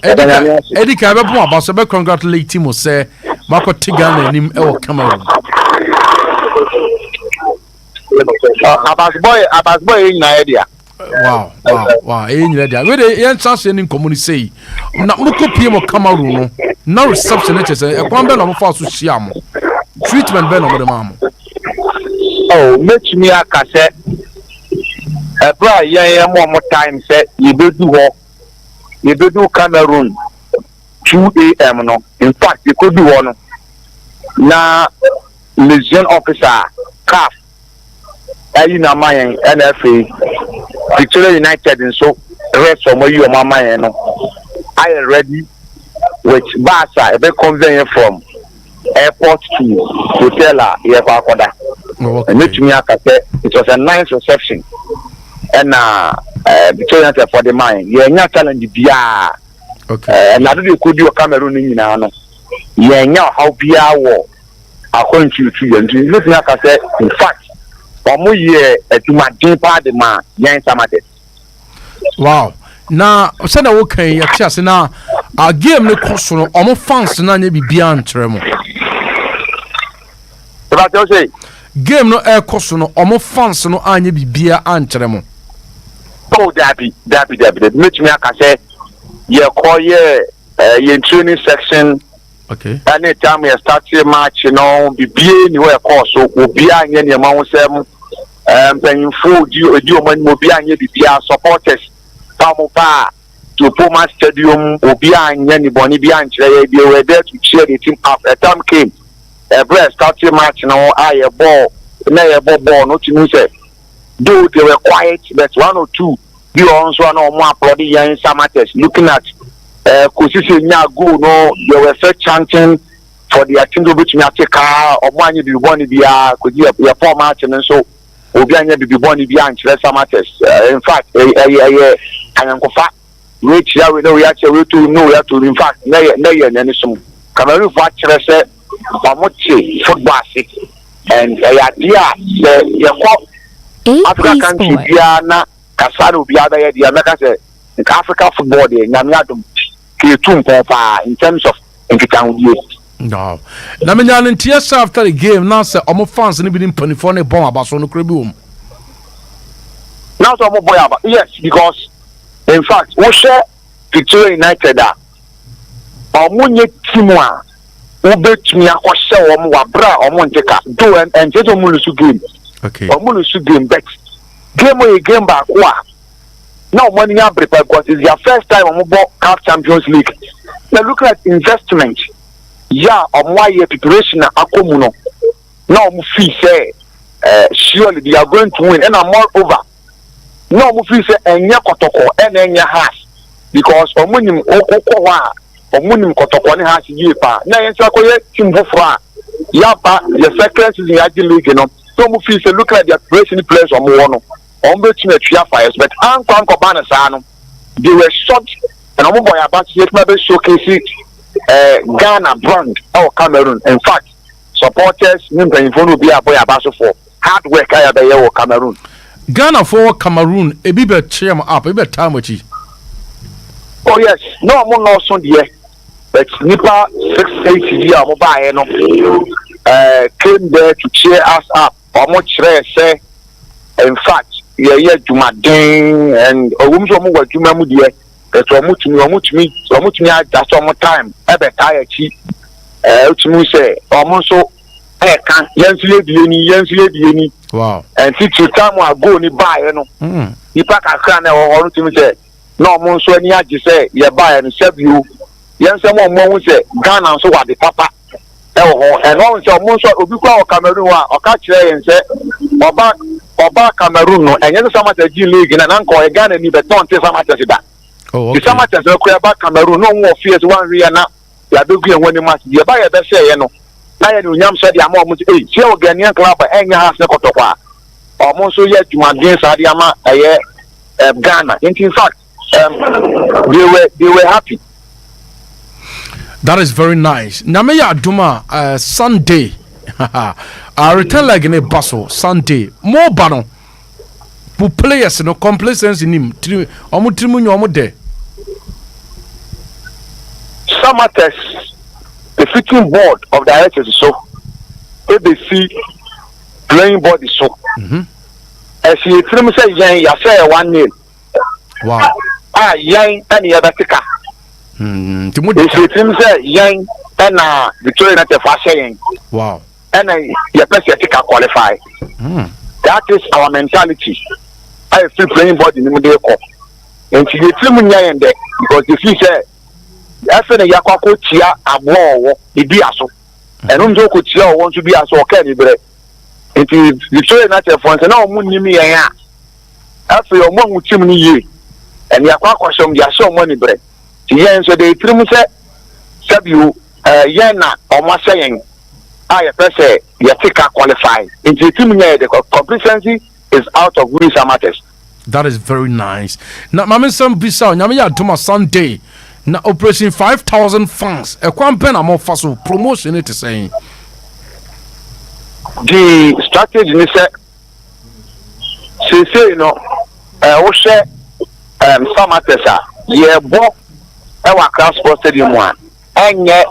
Edika be bo about so be congratulate him say mako tiga na nim e wo Cameroon. Abas boy na idea. Wow. E nyina dia. We dey yen chance ni community say na mo kopie mo Cameroon no. Na reception e say e kwan be na mo fa so hia mo. Treatment be no mo de mam. Oh, make me akase. Bra yen more time say you do Cameroon 2 AM no. In fact, you could do one. Na legion officer CAF ayi na mayen NFA Victoria United and so rest from where you mama yen no. I am ready with Barca be conveying from airport to hotel and make me it was a nice reception and Victoria for the mind yeah challenge bia and I do could do Cameroon in no yeah how bia wo according to and look like I said in fact for year to my deeper the man yeah samade. Wow. Na said I okay ya tia se na a game ne koso no omo fans na nya bibia antre mo. What you say? Game no e koso no omo fans no anya bibia antre mo. Oh dabi make me aka say ye call ye training section. Okay. Anytime we start a match, you know, bibia ni we call so obi anya ne ma wo sem penfo di o man obi anya bibia supporters to Puma Stadium, Obia and Yanni Bonnie Bianchi, they were there to cheer the team up. A time came, a breast starting match now. I a ball, not to say. Though they were quiet, but 1 or 2, you also know more applauding young Samates looking at Kusisi Nyago. No, they were first chanting for the Atindo which Nyateka or one you be one could you a poor match and so Obianya be born Bianchi, Samates. In fact, I am which we know we actually to know that to in fact nay and some Cameroon factor say Amakye football and idea the African country biana kasano biada the America say Africa football there nyamiadum ke pa in terms of enkitanwie. No. Na me nyan ntia after the game now say omo fans ni bi mpanifo ne bon abaso no kra bi wom. Now so omo boy aba yes because in fact, we share Victoria United. Omunye timu a ubetumi akwhye omo wabra omo nteka do and just omo lusu game. Okay. Omo lusu game but game back wa. Now money are prepared because it's their first time omo ball CAF Champions League. They look at investment. Yeah, omo year preparation akomu no. Now omo feel say surely they are going to win and more over. No mo fi say enya kotoko enya has because omunim okokwa omunim kotoko ne has yi pa na yen sa koye team hofra ya pa the second season ya league no so mo fi say look at the preparation players omo wono ombe team atwa fires but anko ban sa no they were shot and omo boy about to be showcase Ghana brand or Cameroon. In fact, supporters nimpa info be a boy abaso for hard work I be here Cameroon. Ghana for Cameroon e bi be cheam up e be time wachi. Oh yes, no mo no so there. But nipa 680 year mo ba no came there to cheer us up. Omo chere say in fact yeah Jumaden and owum so mo wa Juma mu there. But omo tumi adjust omo time e be tire chi utumi say omo so kan yensile bieni. Wow. And see to time ago ni buy no. Nipa kakra na ho tumi say no omo so ani agi say ye buy no serve you. Yense mo say Ghana so wa the papa. And all so omo so obi kwa Cameroon wa o ka kire yense oba Cameroon no enye so mata G league na nko Ghana ni beton te samata sida. Oh, okay. The samata so kwa ba Cameroon no mo fears one real na ya be gu enwani match ye ba ye be say ye no. Na ye no nyam so dia ma omo say see o Ghanaian club enya has ne kotokwa. Omo so ye Jumaden sa dia ma Ghana. In fact they were happy. That is very nice. Nameya Aduma Sunday. I return like in a bustle Sunday. More banon. Who players no complacency in him. Omu de. Some matters the fitting board of directors is so if they see playing board is so. As you trim say yang ya say 1 nil. Wow. Yang any other ticker. If you think say young and Victoria not a fashion. Wow. And your best ticker qualify. That is our mentality. I feel playing body in the middle. And she gets him in there because if you say after the Yakako Chia a war, it be so. And Unjoko Chia wants to be as okay. It is Victoria not a friend, and now Munimi. After your mom with Chimney, and Yakako some Yaso money bread. Yen so they trim say you yena or ma saying I say your ticker qualify. Into the complacency is out of Willis matters. That is very nice. Now mama some bisa nyame Aduma Sunday na operation 5,000 fans e kwan pen am faso promotion it is saying the strategy is say you know we share some matters yeah bo ewa transport stadium one enye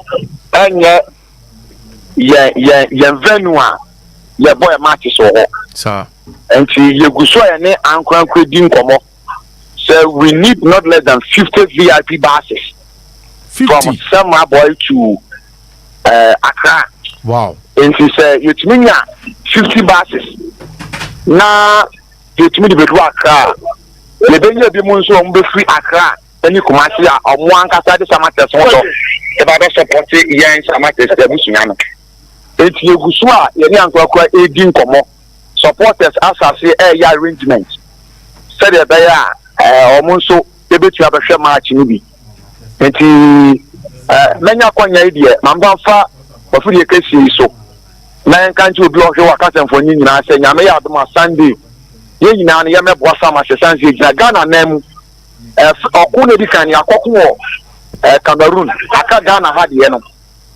ye venue a ye boy match so ho sir enti ye guso ye ne ankran din komo so we need not less than 50 VIP buses 50 from Samuel Boy to Accra. Wow. Enti say you timinya 50 buses na you timi be to Accra le benye bi mu nso mbe free Accra any commercial or one casade samates so about support yen samates busunya no enti egusu a ye ni ankwa edin komo supporters asase ya arrangement said e be ya omo nso ebetu abehwe match ni bi enti menya kwanya idie mamba fa ofuri ekesi so na enkanti obi ohwe wakasemfo nyina se nyame ya Aduma Sunday ye nyina na ye meboa sama sesanse gina Ghana nemu okune di kan yakoko Cameroon aka Ghana ha de no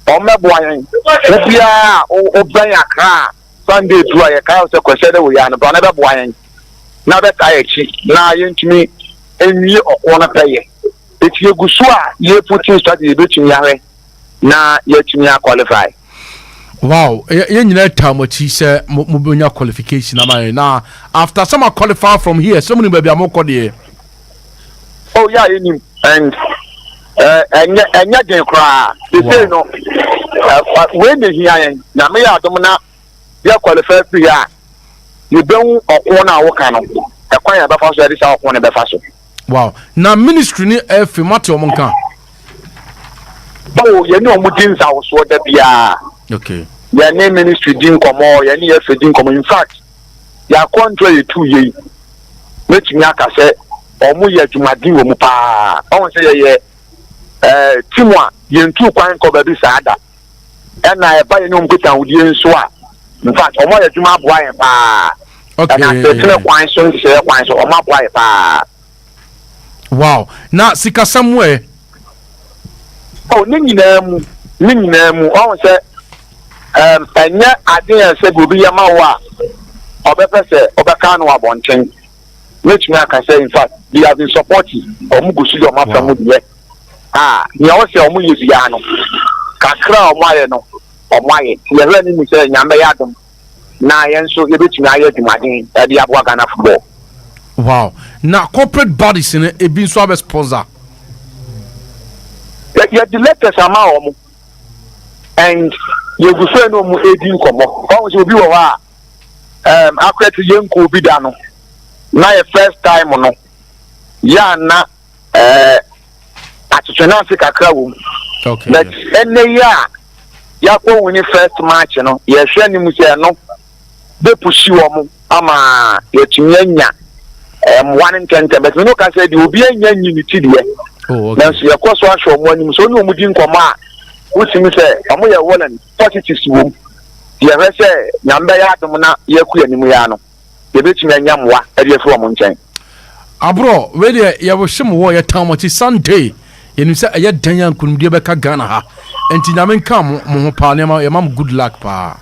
o meboa yen obia o ban Accra Sunday to aye kai se kwese we ya no ba na beboa yen na be kai echi na yentumi enyi okona paye eti egusu a ye putting strategy betumi yawe na yetumi qualify. Wow, you need time say mobilia qualification na after some qualify from here so many baby amoko there. Oh yeah, and enya gen kra they say no when they hear na me Aduma they qualify free ya you don okona woka no e kwan ya be fa so e dey okona be fa so. Wow, na ministry ni efi mate omonka oh ye ni omudin sa wo so da bia. Okay. Your name ministry din komo, your name din komo. In fact, your contrary 2 years. Which me aka say, omu ye Jumaden wo mu pa. On say ye timwa ye ntu kwan ko ba bi saada. E na e ba ye no mkuta wudi nso a. In fact, omo ye Juma aboa ye pa. Okay. Na se tele kwan so se kwan so omo aboa ye pa. Wow. Na sika somewhere Oh, Ninginam, I say, and yet I didn't say, will be a mawa, or better say, Obakano Abonchen, which me I can say, in fact, they have been supporting Omugushi or Mafamu. You also say Omuyano, Kakra or Mayano, or Mayan, you're learning me say, Yamayadam, Nayan, so you reach me, I get my name, at the Abuagana football. Wow. Now, corporate bodies in a being swab sponsor. You the letters are and you will say no more 18 come up. How will be over? After the young could be done. Now, first time or no. Ya na at the Transica crowd. Okay. But any year, Yako winning first match, you know, you're sending me say no. They push you on Ama, Yetinia. 1 in 10, but we know can say there will be a young unity there. Oh, okay. Now, see, of course, one show money, so no moving comma. Which means, I'm going to one and 40 room. The rest, Yambaya, Yaku and Muyano. The bitch me and Yamwa, and you're from Munchain. Abro, where you were some warrior town, what is Sunday? And you say, I had Daniel couldn't be back a Ghana. And Tinaman come, Mopanema, your mom, good luck, pa.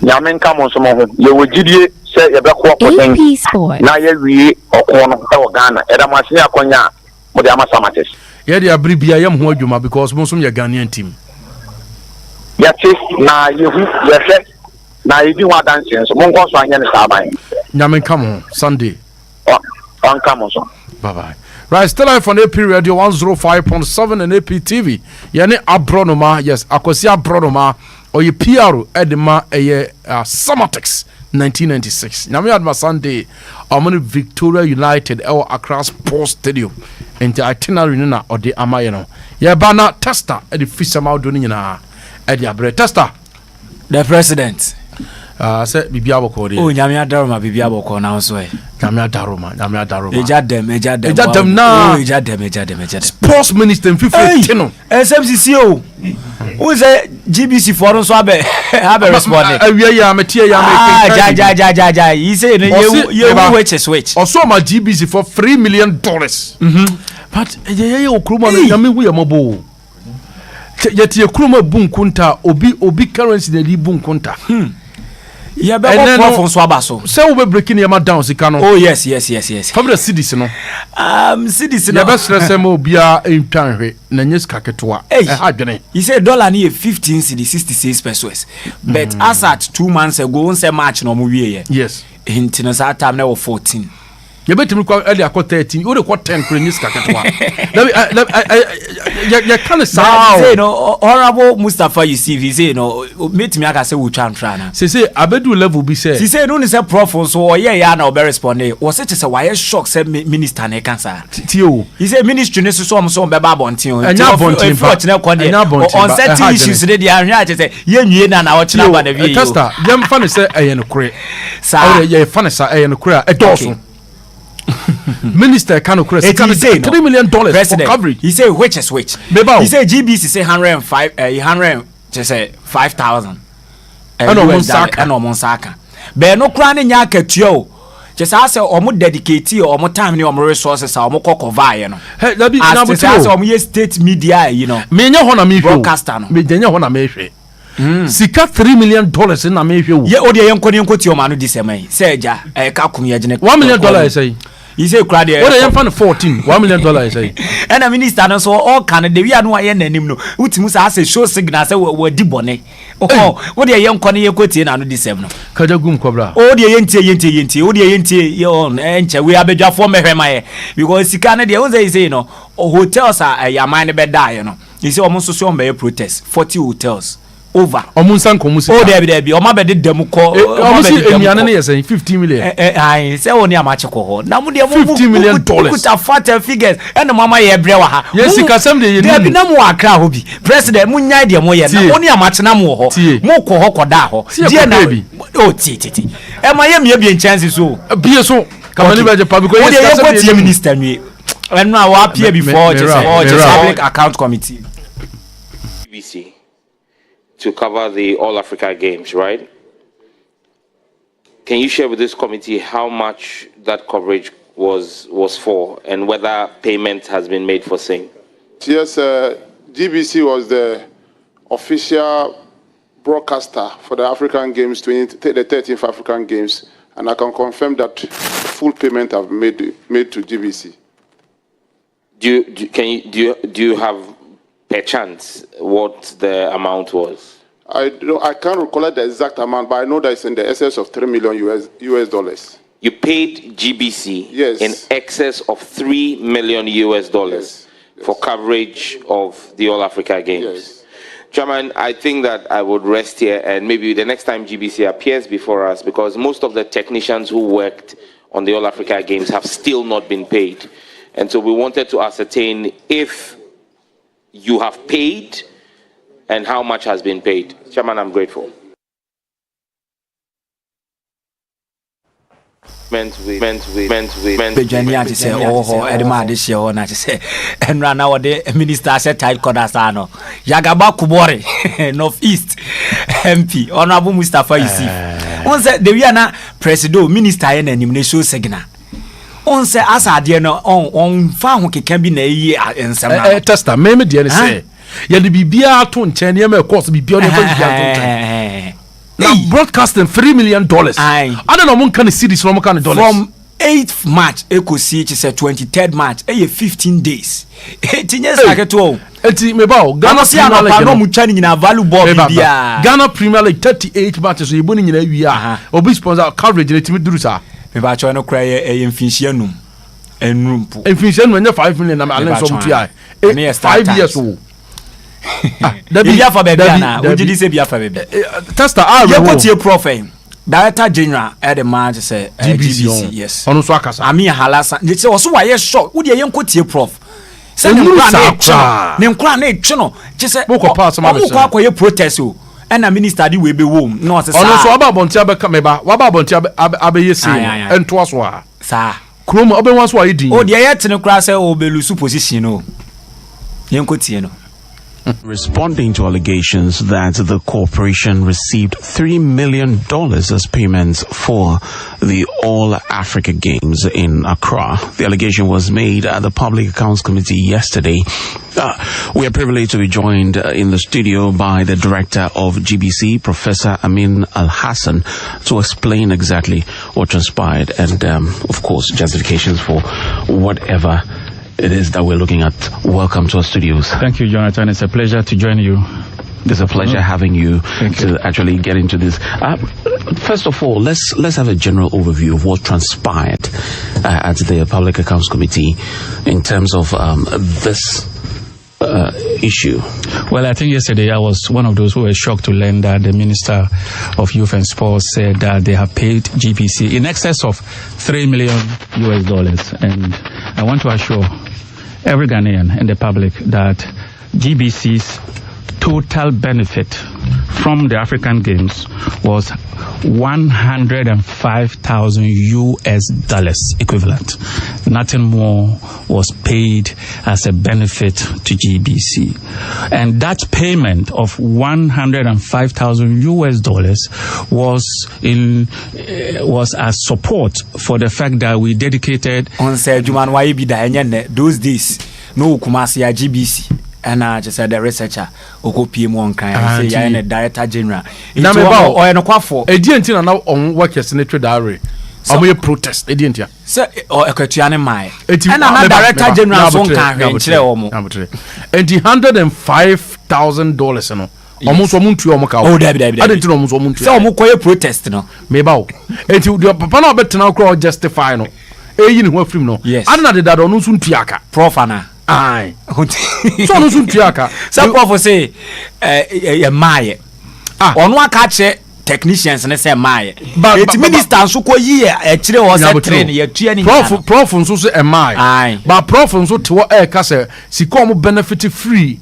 Yaman come on some of them. You will give you, say, a back walk. APSPORTS. Now, you or corner of Ghana, and I'm a senior Konya, but I'm a Samatis. Yeah, they are Bribia Yam Hojuma because most of your Ghanaian team. Yes, now you say, now you do want dancing, so Mongo Swan and Sabai. Yaman come on, Sunday. On come on. Bye bye. Right, still live on AP Radio 105.7 and AP TV. Yani Abronoma, yes, Akosi Abronoma, or ye PR Edema Summertex 1996. Now we had my Sunday, I'm Victoria United, our Accra Sports Stadium, and the itinerary or the Amayano. Yeah, Bana Testa at the Fisama Donina at the Abre Testa. The president. Say Bibiabo Cody. Oh, Yamia Daruma, Bibiabo Corner, so Yamia Daruma. Ejadem now. Ejadem. Sports Minister in FIFA. SMCCO. Who is a GBC forum so have a responded? Ja. He said, you which is which. Also, my GBC for $3 million. But we are mobile. Yet your Kruma boom kunta, obi currency the boom kunta. Yeah, but from Swabaso. So we're breaking your down, Sikano. Oh, yes. From the cities, no. Cities, the best SMO Bia in Tanre, Nanyes Kakatoa. Hey, he said dollar near 15 cedi 66 pesos. But as at 2 months ago, on some match no movie. Yes. In Tinasa time now 14. You better me earlier 13. You would have 10 Nanyes Kakatoa. You can't say no honorable Mustafa Yusuf. He say no meet me. I say we try. Say I bet do level be say. He say no. He say prof so yeah na obe respond. Was it say why shock say minister na cancer. Tio. He say ministry ne so be ba bontin. Enya bontin. On certain issues they dey ahia say ye nwie na o china ba na bi. Testa dem fa ne say eye no kure. Sa ye fa ne say eye no kure. Edoso. Minister can of $3 million for coverage. He say which is which. He say GBC say 105 100 just say 5,000 and Monsaka. But no cranny nyaka tio. Just say omo dedicate omo time ni omo resources omo cover you know. Hey, that be omo state media you know. Me nya hona me broadcaster no. Me nya hona me hwe. Sika $3 million na me hwe. Ye odi ye nkoti o ma no disem say ja ka kum ye gene $1 million say. He say crowd there. What are you fan 14? $1 million say. And the minister no so all can the we are no aye nanim no. Utimu say show signal say we di bone. Oh, what dey yen kone ye kwoti na no disem no. Kaja gum kobra. Oh dey yentie. Oh dey yentie ye on enche we abedwafo mehwemaye because sika na dey won say no hotels are yaman be die no. He say omo so be protest 40 hotels. Over. Omunsan komusi. Oh, there. Oma be de dem ko. Omusi emiane na yesen 50 million. Ai, say oni amache ko ho. Na mu de $50 million. Put a fat figures. And mama ye bre wa ha. Yes, kasem de ye. There be na mu akra ho bi. President mu nyai de mo ye na. Oni amache na mu ho. Mo ko ho koda ho. Die na bi. Oh, ti. E ma ye me bi chance so. Bi so. Kamani be je public. Yes, kasem de minister mi. And now we appear before just public account committee. BBC. To cover the All Africa Games, right? Can you share with this committee how much that coverage was for and whether payment has been made for Singh? Yes, GBC was the official broadcaster for the African Games, the 13th African Games, and I can confirm that full payment have made to GBC. Do you have per chance what the amount was? I can't recall the exact amount, but I know that it's in the excess of $3 million US dollars. You paid GBC yes. in excess of $3 million US dollars for coverage of the All Africa Games. Yes. Chairman, I think that I would rest here, and maybe the next time GBC appears before us, because most of the technicians who worked on the All Africa Games have still not been paid. And so we wanted to ascertain if you have paid and how much has been paid. Chairman, I'm grateful. Bejani ati say oh edema ade hye ho na ati say enra na wode minister say tight corners ano Yagaba Kubore North East MP Honorable Mustafa Yusuf on say the we na president minister yen anim na show signal on say asade no on fa ho keka bi na yi ensem na Testa me de ne say ye de bibia to nchen ne me course bibia ne bibia to nchen now broadcasting $3 million. I don't know, kind of series from kind of dollars. From 8th March, Eco CH is 23rd March, 15 days. 18 years like it all. Ghana Premier League 38 matches. You bunny in a year. Obi sponsor coverage. Let me do ça. Me ba cho no cry e mfinhyianum enrumpo. Mfinhyianum when 5 million na alen so mtia. 5 years old. Bia for baby na we did say bia for baby Testa you put your profile Director General at the match say GBC yes ono so akasa ami halasa you say also why sure we dey yenkotie prof say ne nkra na etwe no je say ko protest o and minister di we be wom no say ono so aba bonti abeka meba waba bonti abeye say ento aso a sa krom obenwa so ayedin o de yet ne kra say o be lose position no yenkotie no. Responding to allegations that the corporation received $3 million as payments for the All Africa Games in Accra. The allegation was made at the Public Accounts Committee yesterday. We are privileged to be joined in the studio by the director of GBC, Professor Amin Al-Hassan, to explain exactly what transpired and, of course, justifications for whatever it is that we're looking at. Welcome to our studios. Thank you, Jonathan. It's a pleasure to join you. It's a pleasure having you to actually get into this. First of all, let's have a general overview of what transpired at the Public Accounts Committee in terms of this issue. Well, I think yesterday I was one of those who were shocked to learn that the Minister of Youth and Sports said that they have paid GBC in excess of $3 million. And I want to assure every Ghanaian and the public that GBC's total benefit from the African Games was $105,000 equivalent. Nothing more was paid as a benefit to GBC. And that payment of $105,000 was as support for the fact that we dedicated on said Juman why be those days no Kumasi GBC. And I just said the researcher Oko PM1 kind say ya Director General. Na me ba o no kwafo. Edientina na on work senate diary. Omo protest edientia. Say o ekwatua mai. And na Director General so kan hwe nkyere omo. And $105,000 no. Omo so muntu omo ka. Oh David. Adentina omo so muntu. Say omo koye protest no. Me ba o. Enti papa na obetena kro justify no. Eyi ni ho afrim no. Adena de dado no so ntuaka. Prof ana. Aye. So no sun tiaka. Some people say maye. Onu aka che technicians na say maye. But minister so ko yi e kire o say train ye tua ni. Prof nso so maye. But prof nso te wo e ka say sikom benefit free.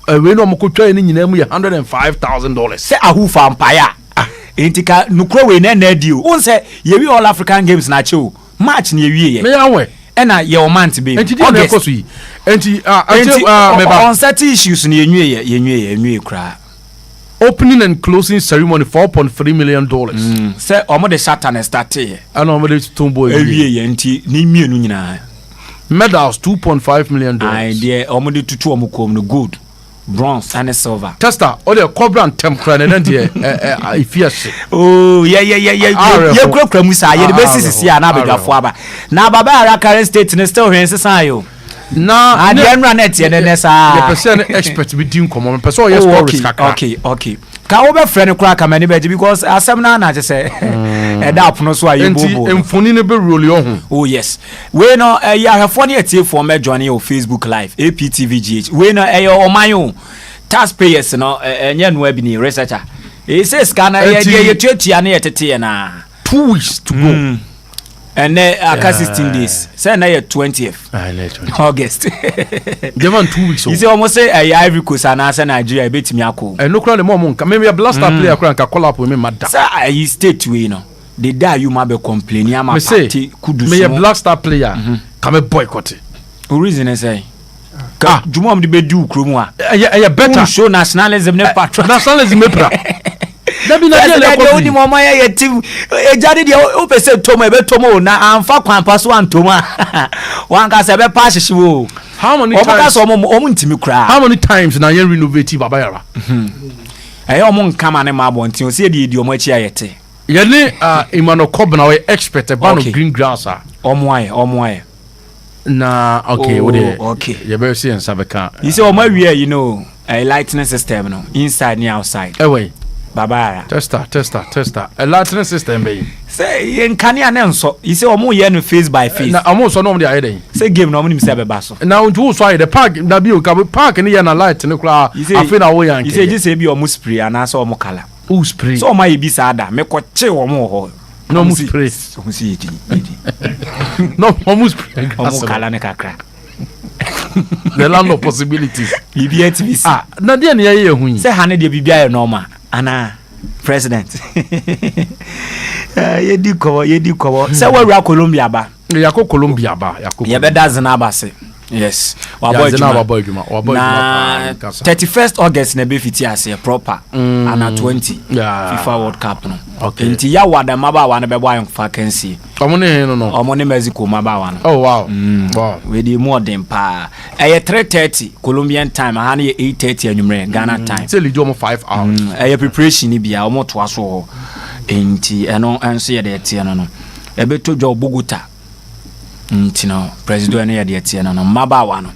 We no mokotwa ni nyina mu ye $105,000. Say ahu fa empire. Entika nukro we na na di o. Un say ye wi All African Games na che o. March na ye wi ye. Me yawe. Ena ye o man be August on certain issues ni yenwie kra opening and closing ceremony $4.3 million. Say omo de Satan start here and omo de tombo ewie ye nti ni mienu nyina medals $2.5 million. And there omo de tutu omo kom no good bronze and silver. Testa, all the cobra and temper and then if yes. Oh, yeah. You crop Musa, you the basis is here, Nabaga. Now, Baba, current state and still here in society. Now, I didn't run it, and then there's a expert with doing common person. Yes, okay. Kaobe friend crack a many better because as some now just say and up no so you oh yes. We no you have funny at for me joining your Facebook live APTVGH. We no on my own taxpayers no and webini researcher. He says can I you 2 weeks to go. And then 16 days. Say na 20th. August. Devon 2 weeks. You say almost say Ivory Coast and Asa Nigeria bet me ako. And no crowd the moment. Maybe a blaster player can call up with me madam. Sir, I state we no. The day you ma be complaining am party kudu. Me a blaster player come boycott. O reason I say. Juma am the be do krom a. Ya better show nationalism ne patron. Nationalism me pra. Dabi na de oni mama ya team ejade de o pese tomo e be tomo na amfa kwampa so antoma wan ka se be pa hihyewo how many times o ka so mo ntimi kra how many times na yen renovate baba yara o mo nkama ne ma bontin o se de o mo achi ayete ye ne Emmanuel Kobna we expert about green grass o mo aye na okay okay you better see and sabeka you say o ma wie you know a lighting system no inside and outside Baba Testa. A Latin system be. Say in Kenya nenso. You say omo ye no face by face. Na omo so no dey aye. Say game no omo nim say beba so. Na unju so aye the park na bi o ka park ni ye na light ni kura. Afi na wo yan. You say just say bi omo spray ana so omo kala. Who spray? So omo ye bi sa da me ko che omo ho. No omo spray. Omo si yedi. No omo spray. Omo kala ne kakra. The land of possibilities. Bibi TVC. Na dey na ye hu. Say ha ne dey bibi aye normal. Ana president yedi kowo say we ra Colombia ba ye be dozen abase yes wa boy juma 31st August na be fiti ase proper ana 20 FIFA World Cup no okay nti ya wada maba wa na be boy vacancy omo ne Mexico maba wa no oh wow we dey more than pa 3:30 Colombian time ha na 8:30 anwumre Ghana time say lead almost 5 hours preparation ni bia omo to aso nti eno enso ye de tie no ebe to dwa Bogota nti no president no ye de tie no maba wa no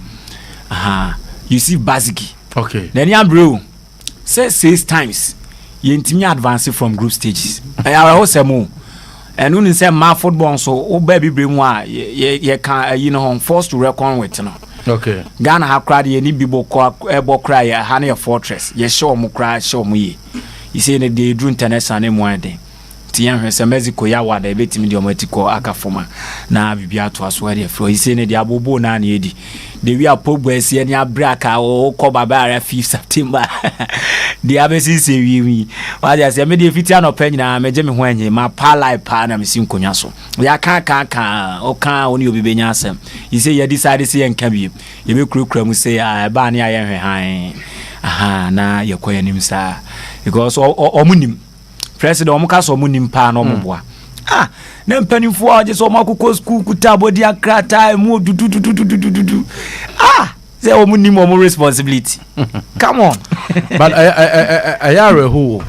you see Basiki okay then ya bro say 6 times ye ntimi advance from group stages I hosemo enu ni say ma football so o ba bibre mu a ye kan you know forced to reckon with no okay Ghana ha crowd ye ni bibo ko ebo cry ye ha na fortress ye show mu cry show mu ye you say ne dey drew international mu ade tiyan hwe se Mexico ya wada ebetimi de omatiko aka foma na bibia to aso ade fro you say ne de abobo na na edi de wi apogbo ese ni abraka o ko baba ara 5 September de abesi se wi wa ja se me de fiti anopa nyina meje me ho anye ma pa live pa na me si nkonya so ya ka o kan oni obibenya asem you say ye decide say ye nka bi ye be kurukura mu say ba na ye hwe han na ye koya nim sa because omunim president omukaso omunim pa na omboa na mpanimfo a je so makoko school kutabodi akrata mu dudu say omunim omu responsibility come on but ayare ho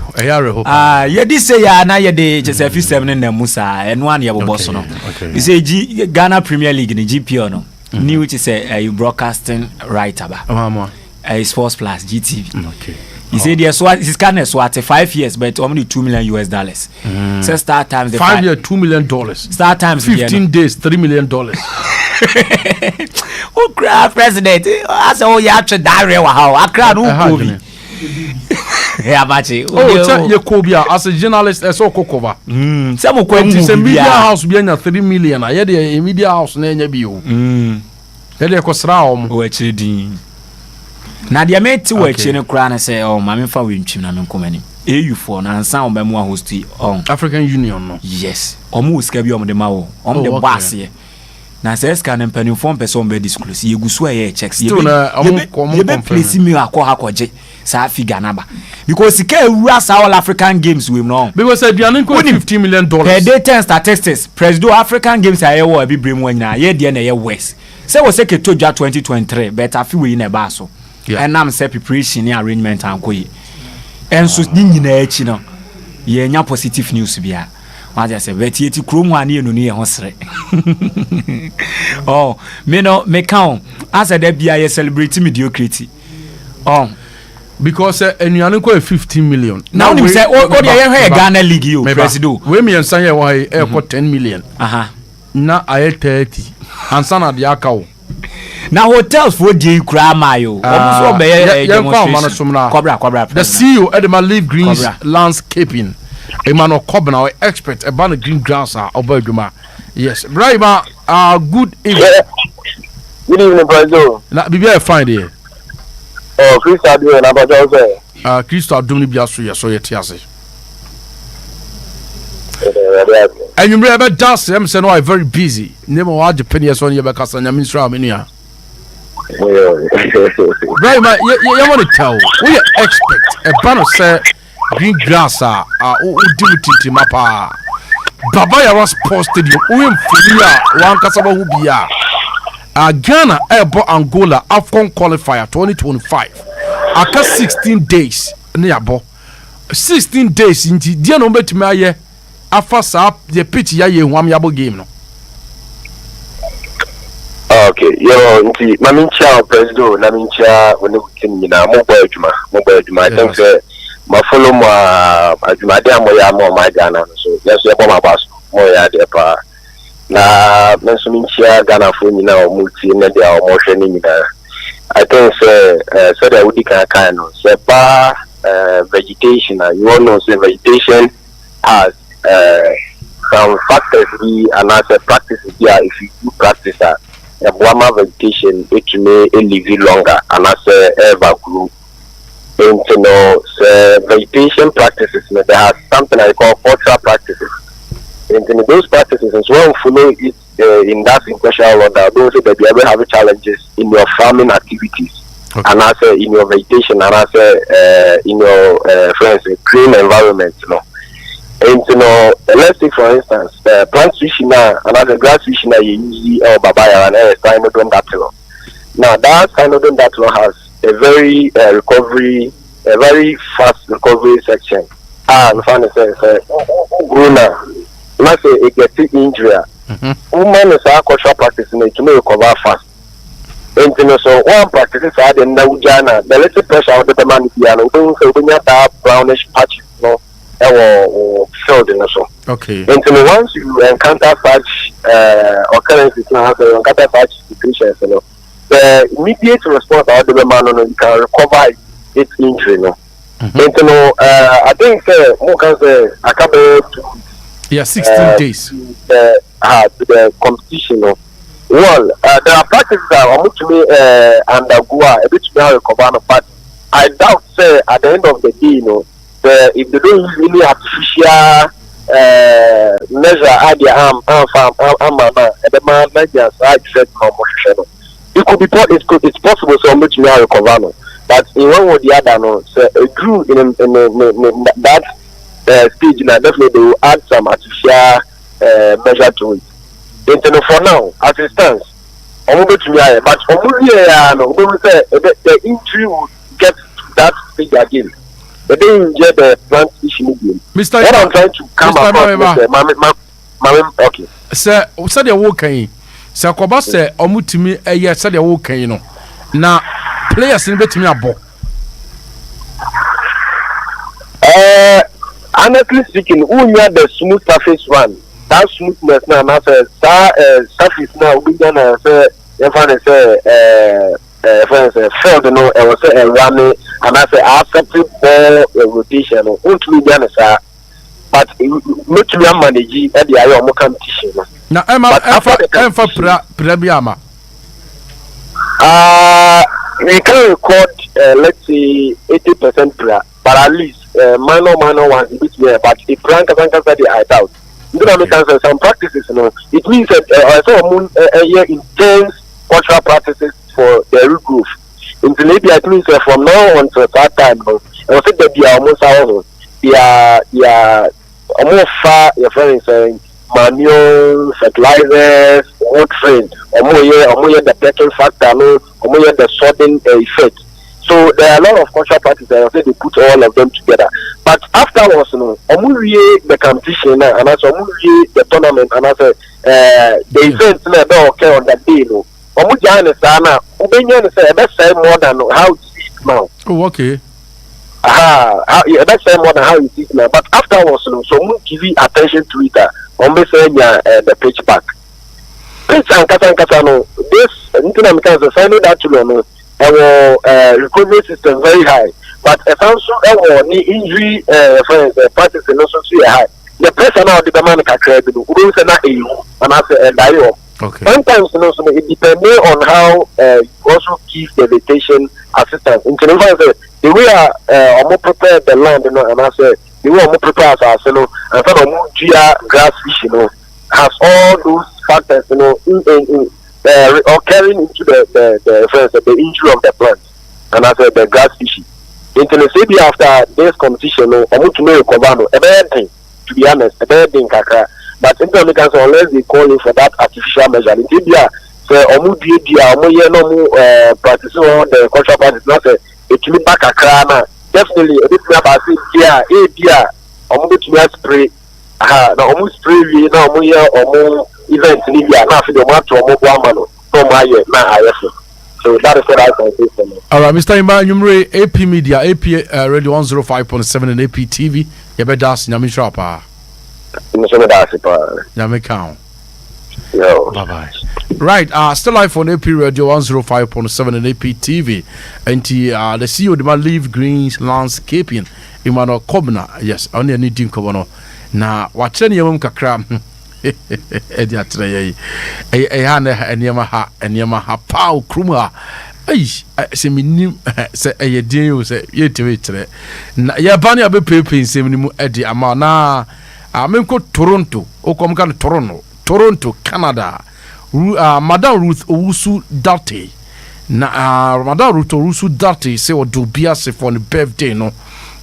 ye di say ya na ye de je say fisem na musa eno an ye boboso no you say Ghana Premier League ni GPO no new which say broadcasting right aba Sports Plus GTV okay he said yes, so his can so at 5 years but only $2 million. So start times the 5 years $2 million. Start times 15 days $3 million. Oh crap president. I say oh you have to die how. I cry no COVID. Yeah bachi. Oh you Kobia as a journalist so kokoba. Some kwenti say media house be na 3 million. I the media house na nya bi o. Ele ko sra om. O achi din. Na dia meti wo achi ne kra na say oh ma me fa we ntwim na me nkomani AU4 na ansan o ba mu host on African Union no yes omo uska bi omo de ma wo omo de boss ye na say ska na mpani form person be disclose ye gusu aye checks ye be place me akọ hakoje sa figure number because ka ewura sa all African games we no because aduane ko $15 million per data statistics president African games aye wo abi brem wanyina ye de na ye west say wo say ke toja 2023 but afi we na ba so and I'm say preparation arrangement and go and so nyina echi no ye nya positive news bia I just say but yeti krom one ye no ne hosre oh me no me count as a bia ye celebrate mediocrity oh because enuane ko 15 million now we say o dey here Ghana league you president we me nsan here why e ko 10 million na aye 30 ansa na dia ka wo na hotels for dey kura mayo almost be demonstration cobra the CEO Edema Leaf Greens Landscaping Emmanuel Kobna or expert about the green grass obaduma. Yes, Braiba, good evening. Good evening, Brazil. Na bibia fine here. Oh, Christo doing about also. Christo doing biaso ya so yete ase. And you remember das am say no I very busy. Name wa Japan yes on ye be kasa nya ministra amenia. Braiba, you want to tell we expect a banner say green grass udimutiti mapa baba ya sports stadium we mfulia wan kasaba hu bia Ghana ebo Angola AFCON qualifier 2025 aka 16 days ne yabo 16 days nti dia no betimi aye afa sa the pitch ya ye hwam yabo game no. Okay, yo nti mamincha president na mincha woni kini na mo boy adwuma I think say ma follow ma adwumade amoya ma ma Ghana so yes e bo ma baso mo ya de pa na menso mincha Ghana fo nyina o multi na de o mo hwe ni nyina I think say so that we can no say ba vegetation you all know say vegetation has some factors we and as a practice here if you do practice a warmer vegetation it may live longer and as a ever grow. And you know, vegetation practices, they have something I call cultural practices. And in those practices, as well, follow it in that sequential order. Those that you ever have challenges in your farming activities, and also in your vegetation, and also in your green environment, you know. And you know, let's take for instance, plant switching now, another grass switching now you use babaya and cyanodon dactylo. Now that cyanodon dactylo has a very very fast recovery section. And funny say, Bruna, let's say it gets injury. Woman is a cultural practice to make recover fast. And you know, so one practice is that in Naujana, the little pressure of the man piano, don't say when you have brownish patches, no, or filled in so. Okay. And you know, once you encounter such occurrences, you encounter such situations, you know. The immediate response of the man, you can recover its injury. No? And you know, I think more can say I can't 16 days. The competition. No? Well, there are practices that are to me undergo a bit to recover, but I doubt say at the end of the day, you know, if they don't use really artificial measure at the arm, the man just I said no. It could be it's possible so much more recover, but in one or the other, no, so it grew in that stage. Now definitely they will add some artificial measure to it. And for now, as it stands, but the injury will get to that stage again. But they injure the plant issue medium. Mr. What I'm trying to come across, okay. Sir, said you're walking. Sir, Koba said, Omutimi, yes, said you're walking, you know. Now, players in between a ball. Honestly speaking, who near the smooth surface one? That smoothness now, surface now, we gonna say, if I say, failed, you know, and was a running, and I say, I separate ball rotation, won't be done, sir. But much more manage at the IOM competition. Now, Emma, Prebiama. We can record, let's say, 80% prayer, but at least minor ones, a bit more, but the prank can I doubt. You know, some practices, you know, it means that I saw a year intense cultural practices for the root growth. In the maybe it means from now on to that time, I was saying that they are almost our they are almost far, your friend is saying, manual fertilizers, old trade, or more the petrol factor, or more the sudden effect. So there are a lot of cultural parties that say they put all of them together. But afterwards, the competition and also the tournament and also the events that occur on that day, that's more than how it is now. Oh, okay. That's more than how it is now. But afterwards, so we give attention to it. The pitch back. Pitch and Kasano, this international signing that to know recovery system very high. But if also any injury practice and also high. The person now the man can create the rules and I say die. Okay. Sometimes it depends on how you also give the vegetation assistance. In the way more prepare the land, and I say the way more prepare us, and some more grass fish, has all those factors, occurring into the injury of the plant, and I say the grass fish. Maybe after this competition, I want to know a bad thing. To be honest, a bad thing, but unless they call you for that artificial measure, in India, practice on the cultural practice, not it will back a crana. Definitely, a bit about it, spray. Almost spray, no events in India, not for the match or more from my so that is what I can say for me. All right, Mr. Imba, Numre, AP Media, AP Radio 105.7 and AP TV. You better ask Nyami Shrapa. Nyami Count. Bye bye. Right, still live on AP Radio 105.7 and AP TV. And the CEO of the Leave Greens Landscaping, Emmanuel Kobna. Yes, only need to come now. What's any of them kakra? Enyama pau kruma se minim se eyedin se yetime na ya bani abe pepe nsem ni mu edi ama na amenko Toronto okom kan Toronto Canada Madam Ruth Owusu Darte na Madam Ruth Owusu Darte se odobia se for the birthday no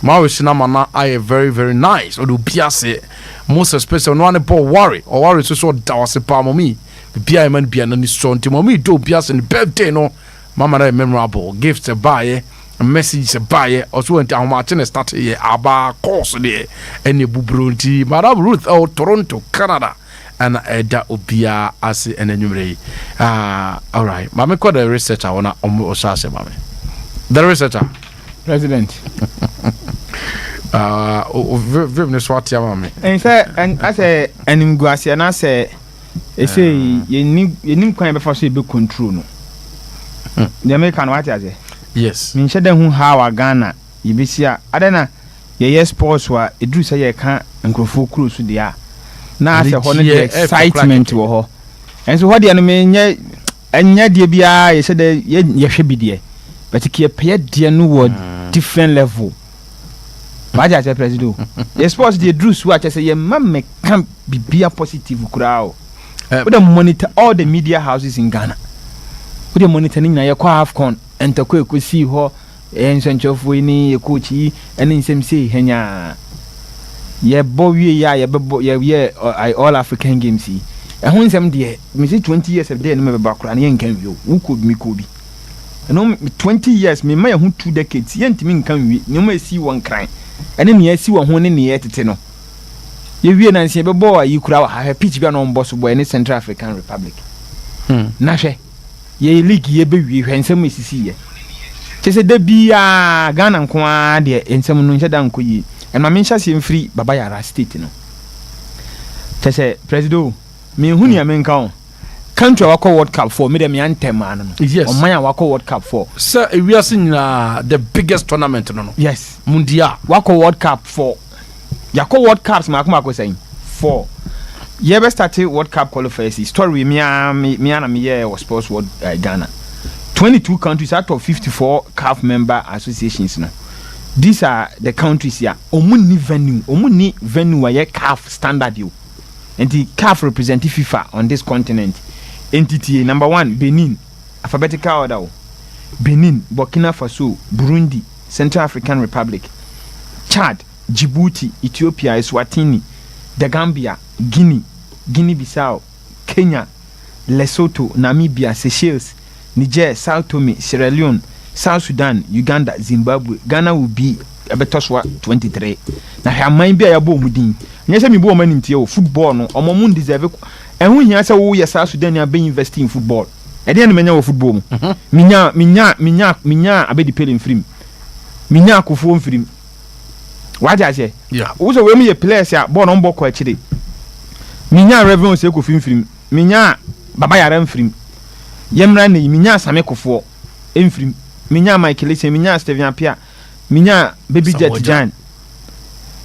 Maurice Namana I very very nice odobia se most especially no one worry or worry so that was a palm of me bia man bia na ni so nti mommy do bia se birthday no mama na memorable gifts a buy a message a buy also went down martin start here aba course there any bubro nti Madam Ruth or Toronto Canada and eda obia as an enumerate all right mama call the researcher ona osase mama the researcher president vivne swati amame and say and I say enim guase na say e say yenim kwan be for so be control no the American what ya say yes min shede hu ha wa Ghana yibisia adena ye sports wa edru say ye kan nkrofo kuro so dia na say ho no the excitement wo ho and so ho dia no me nya dia bia ye shede ye hwe bidie but ke pay dia no wo different level. Maja say president. The sports the Drew so I say ye man can be positive crowd. We don't monitor all the media houses in Ghana. We don't monitor na ye kwa AFCON entako ko see ho ensenchofo ni ye coach yi ene nsem say henya ye bo wie ya ye bebo ye all African games yi. E ho nsem de me say 20 years of day no me ba kra na ye nkan wi o. Wo ko bi mi ko bi. No 20 years me ma ye ho 2 decades ye ntimi nkan wi. Me ma si won kran. Ene ne asi wo ho ne ne yetete no ye wie na nsie be bo ayi kura wa ha pitch bia no mboso boy ne Central African Republic na hwe ye league ye be wie hwensem esisi ye tese da bia Ghana nko a de ensem no nheda nko yi en ma menhya se mfiri baba yara state no tese president me hu ne amenka on country wako World Cup 4 me dem yantem an no yes omanya wako World Cup 4 sir we are seeing the biggest tournament no yes mundia wako World Cup 4 yako World Cups makuma ko saying 4 ye be start World Cup qualifiers story me na me here was sports world Ghana 22 countries out of 54 CAF member associations no these are the countries here omuni venue where CAF standard you and the CAF represent FIFA on this continent. Entity number 1 Benin, alphabetical order. Benin, Burkina Faso, Burundi, Central African Republic, Chad, Djibouti, Ethiopia, Eswatini, the Gambia, Guinea-Bissau, Kenya, Lesotho, Namibia, Seychelles, Niger, Sao Tome, Sierra Leone, South Sudan, Uganda, Zimbabwe, Ghana will be a better 23. Now, her mind be a boom. Yes, I mean, woman into football, no, or Moon deserve it. And when you answer, oh, yes, South Sudan are being investing in football. At the end of football, Minya, I bet the paying free. Minya, Kufon free. What I say? Yeah. Also, when me a place, born on board quite chilly. Minya revenue say Kufin free. Minya, Babaya Ram free. Yemrani, Minya Sameko for, Enfree. Minya Michael, Minya Steven Pia, Minya Baby Jet Jan.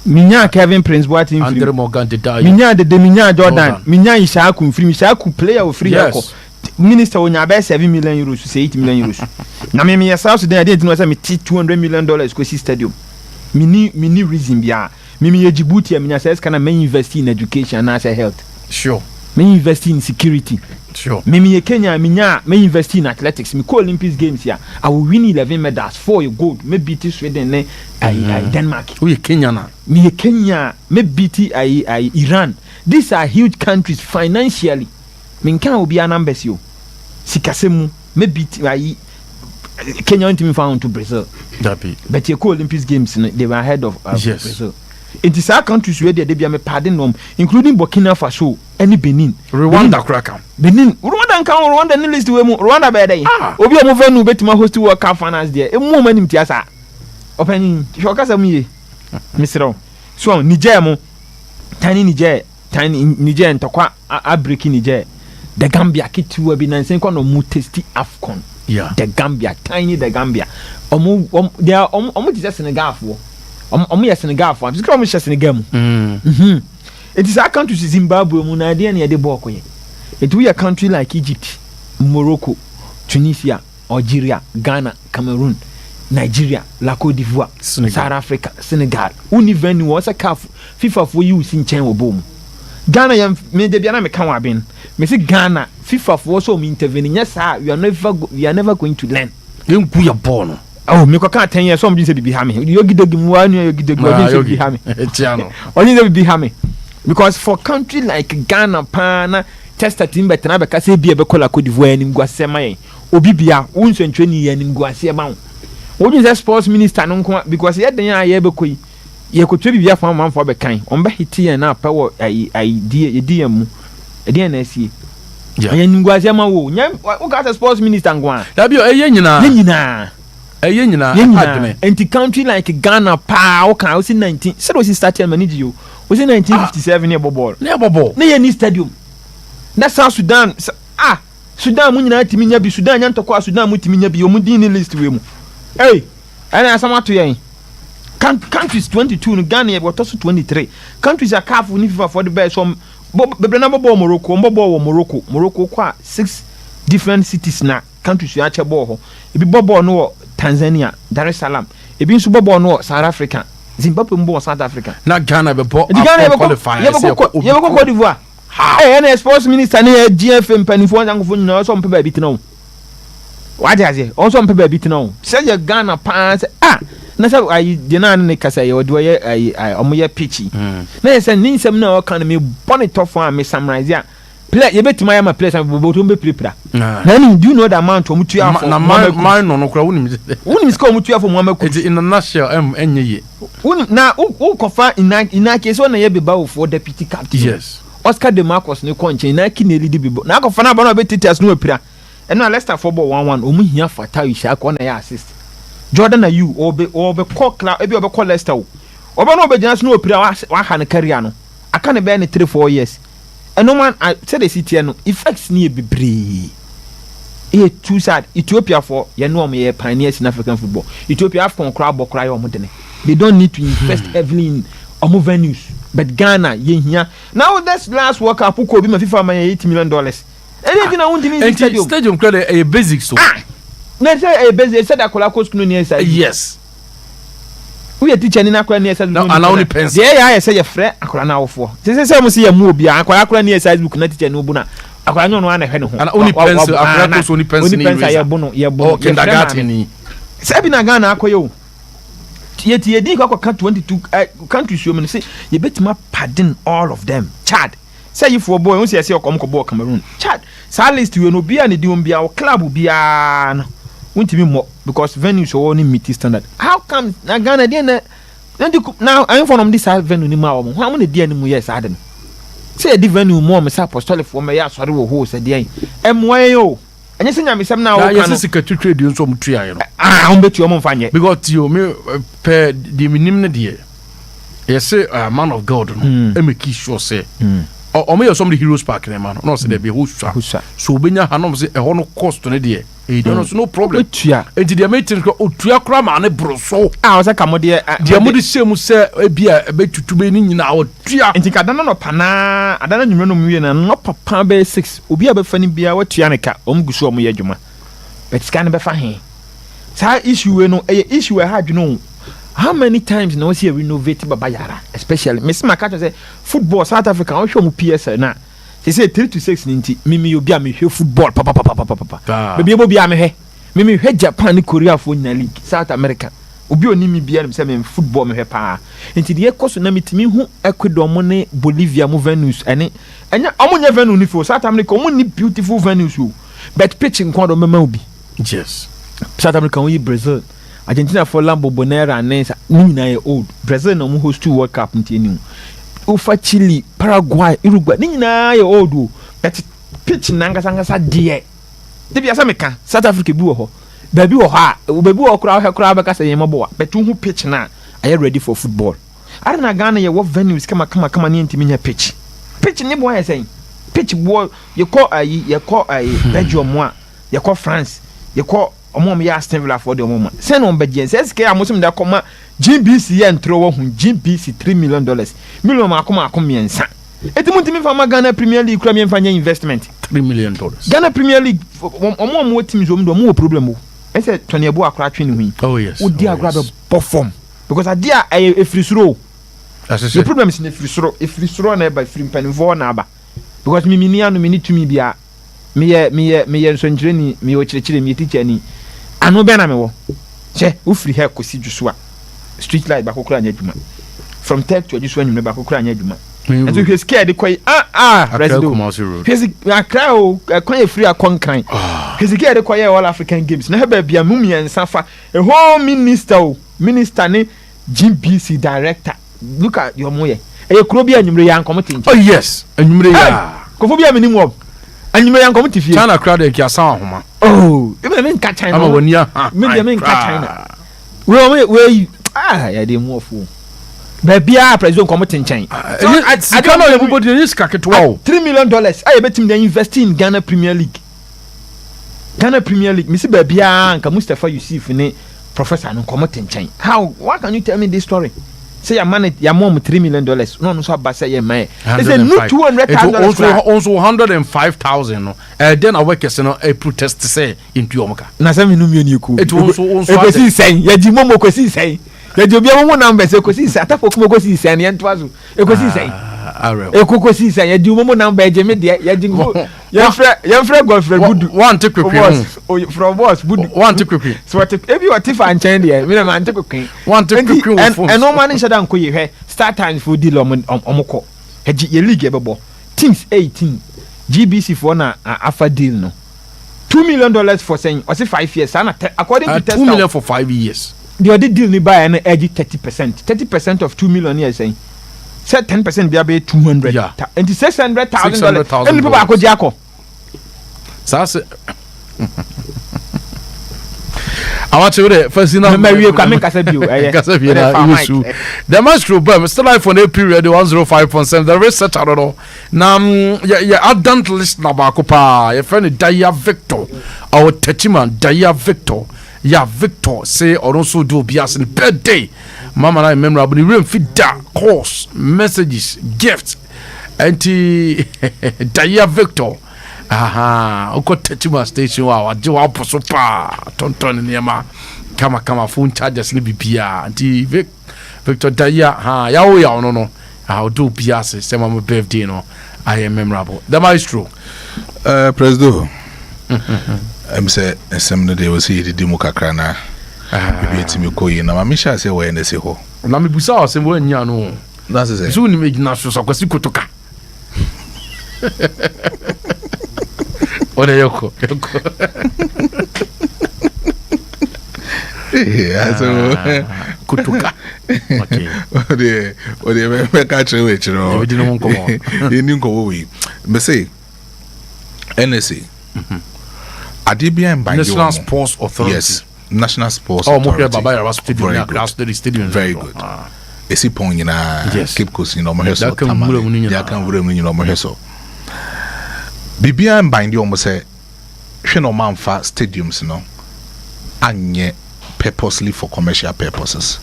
Minya Kevin Prince what in Andre Morgan to die. Minya the Minya Jordan. Minya Ishaku free. Ishaku player of free. Yes. Minister on your best 7 million euros to say 8 million euros. Now, me yourself today, I didn't know me $200 million go see stadium. Mini reason bia. Me Djibouti, me says can I may invest in education and as health. Sure. May invest in security. Sure. Me Kenya, may invest in athletics. Me Olympics games here. I will win 11 medals, 4 gold. Me beat Sweden, Denmark. We Kenya na. Me Kenya, me beat Iran. These are huge countries financially. Me can be an embassy. Sikasemu, me beat Kenya went me found to Brazil. But your Olympics games, they were ahead of yes. Brazil. It is our countries where they be a pardon them, including Burkina Faso, any Benin. Rwanda cracker. Benin. Rwanda ni list we Rwanda by day. Obi a move no bet my host to work finance there. E mo mani mtiasa. Opening. Shoka sa mi. Misro. So Niger mo. Tiny Niger ntokwa a break Niger. The Gambia kitu we be nansen kwa no mu tasty Afcon. Yeah. The Gambia, tiny the Gambia. They are just Senegal for. Yes, Senegal for. I'm just going to Senegal. It is our country, Zimbabwe, Munadia, near the Boko. It will a country like Egypt, Morocco, Tunisia, Algeria, Ghana, Cameroon, Nigeria, La Côte d'Ivoire, South Africa, Senegal. Only venue was a calf FIFA for you in Chen boom. Ghana, me de Biana Mekawabin. Me say Ghana, FIFA for also intervening. Yes, sir, we are never going to learn. You are born. Oh, me can't 10 years. Somebody said be hammy. You get the one, you get the be hammy. Only be hammy. Because for country like Ghana, Pana, Testa team, but now because they be a bekola Côte d'Ivoire and Guasemai, Obibia, once and 20 years in Guasemau. What is that sports minister? Because yet the year bekoi, you could be a farm for the kind. On Bahiti and now power idea, a DNSC. Yeah, and Guasemau, who got a sports minister and one. That be a yenina. And the country like Ghana, pa, okay, I was in 19. So was he started manage you? Was in 1957 near Bobol. Near any stadium. That's South Sudan. Sudan, Munina, Timinia, Sudan, Yantokwa, Sudan, Mutiminia, Yomudini list with him. Hey, and I am to yen. Countries 22, Ghana, but also 23. Countries are careful for the best from Morocco, 6 different cities now. Countries you actually ball. If you ball no Tanzania, Dar es Salaam. If you super ball no South Africa, Zimbabwe ball South Africa. Not Ghana be ball. Ghana qualify. You go Cote d'Ivoire. Hey, any sports minister near GFM penifon and phone no some people beat now. What is it? Also some people beat now. Say your Ghana pants. Na say I deny ne kasa ye do ye omoye pitchy. Na say ninsem na kan me bonnet off one me summarize ya. Play you bet my place and both be prepare. Then do you know the amount of mutua for mine no kra unim score mutua for Muhammad it in a nutshell enye na who kofa in case one ye be ba for deputy captain. Yes. Oscar de Marcos ne konche na kineli di bibo na kofa na ba no be titas no apira and na Leicester football 1-1 omu hia fata isha ko na ya assist Jordan you or be call club e be call Leicester oba no be jina no apira wa ha ne career no aka ne be ne 3-4 years. And no man, I said the city no effects near be brave. It too sad. Ethiopia for you know me pioneers in African football. Ethiopia have crowd or cry or modern. They don't need to invest heavily in venues. But Ghana, here now that's last World Cup. Who could be my FIFA money $80 million? Anything I want in stadium credit a basic so. Let's say a basic. Said that cost near side. Yes. We are teaching in Akra near side. No, and only pens. Yeah, I say a friend. Akra now for. This is almost a move. Akra near side book. Not teaching no buna. Akra no one. And only pens. Akra only pens. Only pens. I bono. Yeah, bono. Kindergarten. Sabina Ghana akoyo. Yet ye did go 22 countries. You say you bet my pardon all of them. Chad. Say you for boy. Once you say you come to Cameroon. Chad. Sa list you no be any diumbia or club be an. won't be more because venues are only meet standard. How come na Ghana now I'm from this venue ni ma wo. How many dey ni mu yes aden. Say the venue more me say apostolic for me ya sori wo ho say dey. Emwan yo. Enye se nyame sem na wo kan. Ya se secretary dey nso mutua ye no. On betu mo mfanye. Because you me per the minimum dey. Yes say man of God no. E make sure say o me some the Heroes Park na man no say there be hosa so obenya hanom say e ho no cost no dey e dey no problem otua enti dey meeting ko otua kra ma ne broso o say kamo dey mo dey same say e bia e betutu be ni nyina otua enti ka dana no pana adana nwumre no mwie na no papa be 6 obi a be fa ni bia watua ne ka o mgusu o mo ye dwuma but scan be fa he sa issue we no e issue e ha dwuno. How many times now see renovate Baba Yara, especially Miss Makato say football South Africa on show mu PSL na. She say 3 to 6 ninti mimi obi am hwe football papa. Baby obi am he. Mimi hwe Japan ni Korea for na league South America. Obi oni mi bia me say me football me hwe pa. Nti de ekoso na mitimi hu Ecuador mo ne Bolivia mo venues ene. Enya omo nya venue ni for South America omo ni beautiful venues o. But pitching kwado mema obi. Yes. South America we Brazil. Argentina for Lambo Bonera and Nensa ni old. Brazil no host 2 World Cup ntinu. Ufa Chile, Paraguay, Uruguay ni na ye old o. But pitch nanga sanga die. Debi asa meka South Africa bi wo ho. Baby wo ha, baby wo kura be ka say yema bo. But hu pitch na are you ready for football? Are na Ghana ye wo venues kama ni ntimi nya pitch. Pitch ni bo ye say. Pitch bo ye call Belgium a, ye call France, ye call omom ya Aston Villa for the moment. Send on bedien. Says ke amosim da koma GBC ya ntro wo hu GBC $3 million. Million akoma miensa. Eti muntimi fa Ghana Premier League kura mienfa nya investment $3 million. Ghana Premier League omom wo teams om do mo problem o. E say Tony Ebu akra twe ni hu. Oh yes. Odi akra be perform because adia e free throw. The problem is in the free throw na ba free mpanimfo na aba. Because me ni anu me ni tumi bia me ye nso njire ni me wo kirikire me teacher ni ano be na me wo che wo free hair kosi dwuso a street light ba kokura anya dwuma from tech to dwuso anyum ba kokura anya dwuma and so he scared kwai resident his akra o kwai free akonkan his scared kwai all African games na heba bia mumia nsafa a home minister ni GBC director look at your moye e kuro bia anyumre ya nkomo tinche oh yes anyumre ya kofo bia menimu anyumre ya nkomo tifie China crowd e kiasa ahoma oh even me nka China ama wonia me nka China we ya dey mu ofu babia president nkomo tinchen I don't know everybody is kaketwa $3 million I betim dey invest in Ghana Premier League me see babia nka Mustafa Yusuf ne professor nkomo tinchen why can you tell me this story? Say your money, your mom $3 million. No, so bad. Say your man. It's a new $200,000. Also 105,000. Then I work as a protest say into Yomaka. Na say me no me ku. It also e si say. Ya di momo ko si say. Ya di obi mo number say ko si say. Atafo ko ko si say na ntwazo. E ko si say. E ko si say. Ya di momo number je me de. Ya di go. Ya frɛ Godfrey Budu. One take from boss Budu. One take quick. So what if you what if an change there? Me na man take quick. One take quick. And no man shada nko ye hwe. Start times for deal omoko. He ye league ebebo. Teams 18. GBC for na afa deal no. $2 million for saying or say 5 years. According to Testa. $2 million for 5 years. The other deal ni buy na edge 30%. 30% of $2 million here saying. Say 10% be about 200. Yeah. And the $600,000. And people akodi akọ. Sase Amakye we first na Mary Kwame Kasabio na issue the maestro bam still live for the period 105.7 the research I don't know na ya adult listener ba ko pa your friend Daya Victor our techiman Daya Victor ya Victor say also do bias in birthday mama na memorable room fit da course messages gifts anti Daya Victor uko techiman station wa je wa poso pa tonton niema kama phone chargers ni bibia anti Victor Daya ya wo ya no how do bias say my birthday no I am memorable the maestro president I'm say some day we see the demo kakra na bibi etimi koyi na ma sha say we na se ho na me busa o se wo anya no that's it so ni me gina so kwasi kotoka Ode yoko Yeah, so kutuka. Okay. Ode me catch we chiro. We didn't want come on. You didn't go we. Me say NSA. Adibia and National Sports Authority. Yes, National Sports Authority. Authority. Baba Yara Stadium. Stadium. Very good. Esi pon nyina Yes. Cape Coast ni no mo heso That tamale. can Ya kan wura mu ni no mo heso. Bibia and bandi omo say hwe no manfa stadiums no anye purposely for commercial purposes.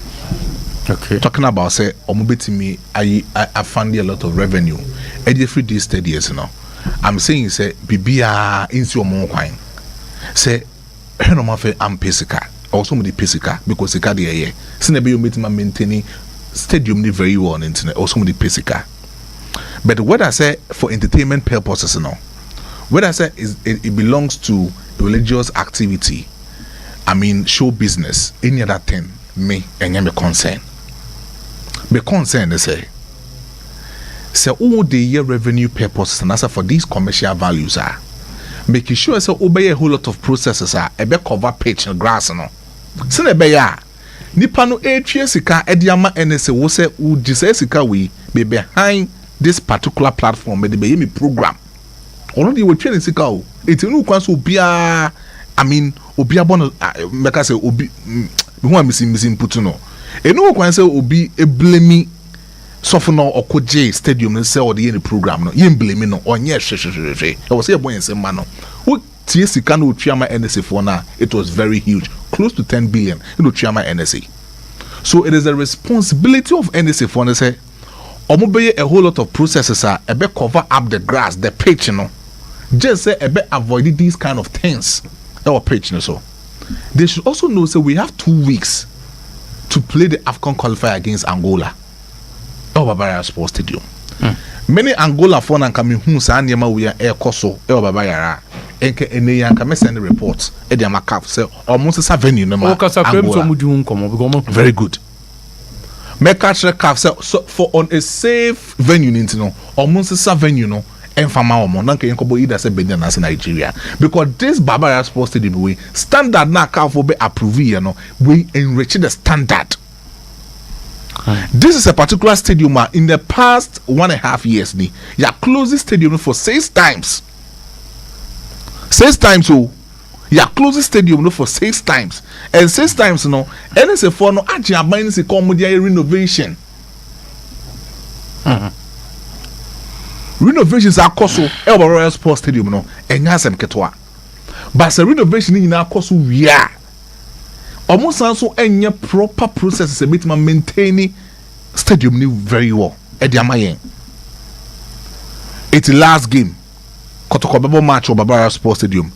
Okay. Talking about say omo betimi I found a lot of revenue. Every these stadiums no. I'm saying say bibia insi omo kwan. Say hwe no manfa am pesika. Also mo di pesika because sika dey here. Sine be you meeting maintaining stadium ni very well on internet. Also mo di pesika. But what I say for entertainment purposes no. What I say is it belongs to religious activity. I mean show business. Any other thing me and me concern. Me concern they say all the year revenue purposes and also for these commercial values are making sure so obey a whole lot of processes are a be cover pitch and grass no. Sine be ya nipa no etwe sika ediama NSA wo say wo dise sika we be behind this particular platform me be me program. Already we train sika o. Eti no kwan so obia I mean obi abono make say obi who am missing put no. Enu kwan say obi e blame sofo no okoje stadium no say or the program no. Ye blame no onye hwehwehwe. E was say boy nsem ma no. Wo tie sika no otwama NSA for na it was very huge. Close to 10 billion in otwama NSA. So it is a responsibility of NSA for say omobeye a whole lot of processes are ebe cover up the grass, the pitch, you know. Just say ebe avoid these kind of things. Our pitch, you know, so they should also know say we have 2 weeks to play the AFCON qualifier against Angola. Our Baba Sports Stadium. Many Angola for and coming who say anyama we are air koso our Baba Yara. Enke ene yan come send the reports. E dey makaf say almost a venue no ma. Very good. Make catch the calf so for on a safe venue no almost a venue no enfama omo na nke nkobo either say Benin na Nigeria because this Barbara Sports Stadium we standard na calf will be approve here no we enrich the standard. This is a particular stadium in the past 1.5 years ni ya close this stadium for 6 times. 6 times so ya close the stadium no for 6 times and 6 times no NSA for no aji aban se come dia renovation. Renovations are cost so Royal Sports Stadium no enya asem ketwa but the renovation ni na cost we are almost also enya proper processes bit ma maintaining stadium ni very well e dia mayen it's last game kotokobebo match of Royal Sports Stadium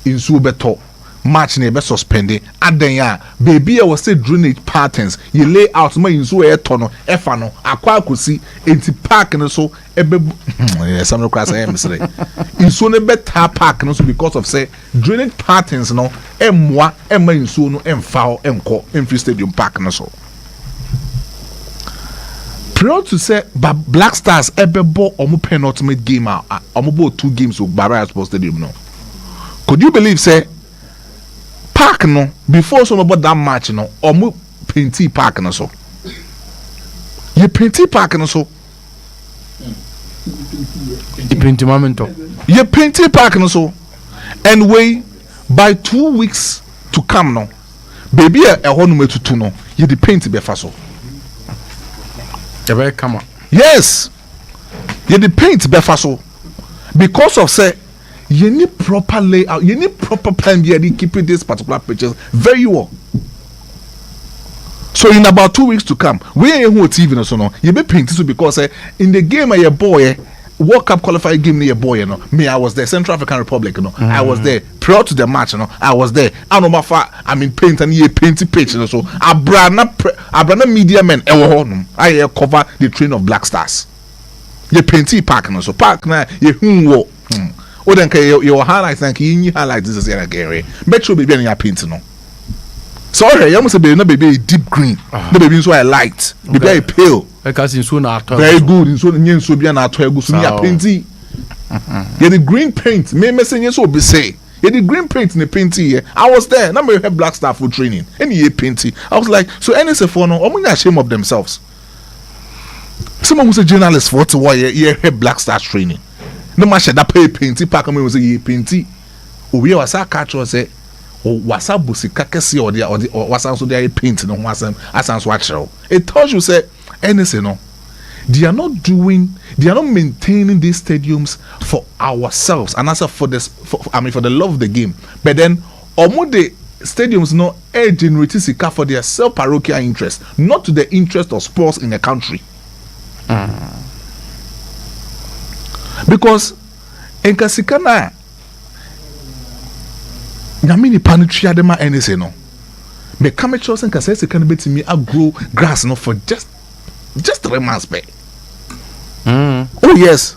insu beto match na be suspended adan ya baby I was say drainage patterns you lay out ma insu e to no efa no akwa akosi enti park no so ebe yes I'm no class I am say insu ne better park no so because of say drainage patterns no emwa ema insu no emfa enko emfree stadium park no so proud to say Black Stars ebebo omo penultimate game omo bo 2 games with Barrier Sports Stadium no. Could you believe say park no before some about that match no omo painty park no so. You painty park no so. You painty momento. You painty park no so. And we by 2 weeks to come no. Baby e ho no metutu no. You the paint be fa so. Come on. Yes. You the paint be fa so. Because of say you need proper layout, you need proper plan here to keep this particular pictures very well. So in about 2 weeks to come, we ain't who TV no so no. You be painted so because in the game your boy World Cup qualified game near boy me I was there Central African Republic I was there prior to the match I was there I mean paint and ye painty page so abrana media men I cover the train of Black Stars. Ye painty park so park na ye wo o den your highlights thank you highlight this is here again metro baby and your paint no. Sorry, you must be no baby deep green. No baby so I light. Be very pale. Because in soon very good. In so nyen so be na to egu so me painty. Yeah, the green paint. Me say so be say. the green paint in the painting here. I was there. Now we have black staff for training. Any year painting. I was like, so NSA for no, I'm not ashamed of themselves. Someone who's a journalist for to why you have black staff training. No matter that pay painting, pack me was a year painting. We was a catch or say, or was a bussy kakesi or was also there painting on was as watch. It tells you say NSA no. They are not maintaining these stadiums for ourselves and also for this for the love of the game. But then the stadiums no generate sika for their self-parochial interest, not to the interest of sports in the country. Because in Kasikana Namini panitria de ma NSA no. Me come chosen Kasese can be to me a grow grass no for just 3 months back. Oh yes.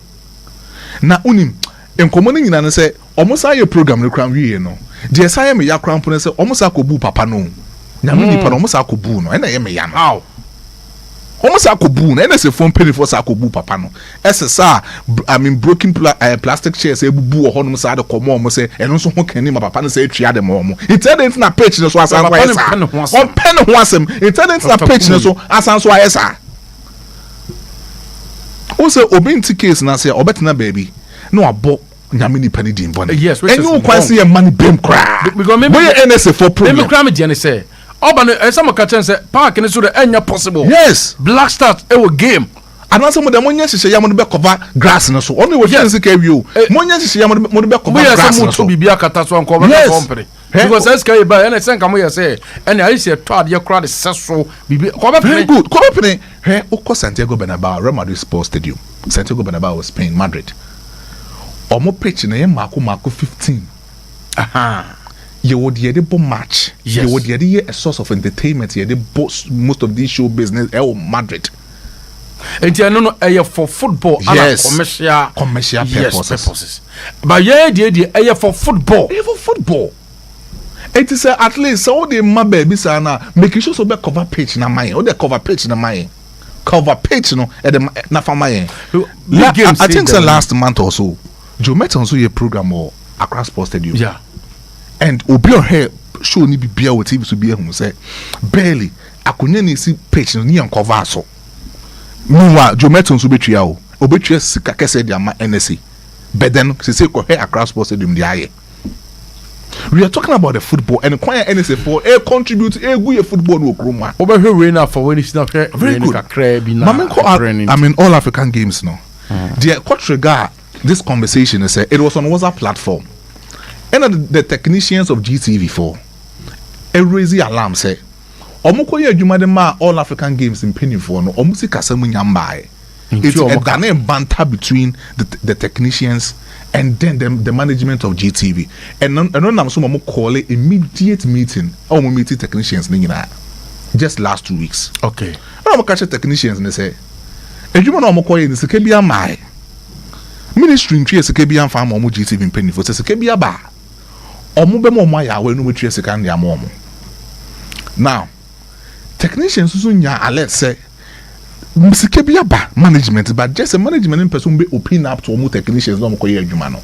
Na unim enkomo nyina ne say almost aye program no kran wie no. De say me ya kran pone say almost akobu papa no. Nyame nipa no almost akobu no. Na ye me ya no. How? Almost akobu no. Na say phone penny for akobu papa no. SSR broken plastic chairs ebubu ho no say de komo almost say eno so ho kan ni ma papa no say atria dem mo. Internet na page no so asan kwa esa. On pen ho asem. Internet na page no so asan so esa. Also, obeying case na say obetna baby. No abo nyame ni pani din bone. Yes, and you can see a money bem cry. Because maybe NSA for problem. Maybe cry me dey say. Oba no some ka chen say park ni so the enya possible. Yes. Black Stars e wo game. And also mo dem nya hihye ya mo be cover grass no so. Only we fancy ka wi o. Mo nya hihye ya mo be cover grass no so. Bibia kata so anko be company. Because SK ba and say come here say and I say twad your crowd is so bibi very good. Come up in here oko Santiago Bernabeu Real Madrid Sports Stadium. Santiago Bernabeu was Spain, Madrid. Omo pitch na ye mako 15. Aha. You would hear the match. Yes. You would hear a source of entertainment. You most of these show business Madrid. And you know for football and commercial purposes. But yeah, for football. For football. It is at least all the my baby sana making sure so be cover page na mine or the cover page na mine cover page no at the na for mine. I think the last month or so Joe met on so your program or across Sports Stadium. Yeah. And obi on here show ni bibia with TV to be able say barely akonya ni see page no ni cover so. Meanwhile Joe met on so betria o obetria sika kese dia ma NSA. But then say ko here across Sports Stadium dia aye. We are talking about the football and quite NSA for contribute good football no kroma. Over here for when it's not very good. I mean all African games no. The court regard this conversation is it was on WhatsApp platform. And the technicians of GTV for raise the alarm say omukoye adwuma de ma all African games in penny for no omusi kasamu nyamba. It's a Ghanaian banter between the technicians and then the management of GTV. And I'm so call it immediate meeting. Our meeting technicians just last 2 weeks. Okay. I'm catch technicians and they say, "If you want to call it, it's a KBA my ministry in Trieste KBA farm or GTV in penny for it's a KBA bar. Or mobile my way no which is a candy mom." Now, technicians soon ya let's say. Ba management, but just a management in person be open up to omu technicians no ko ye adwuma no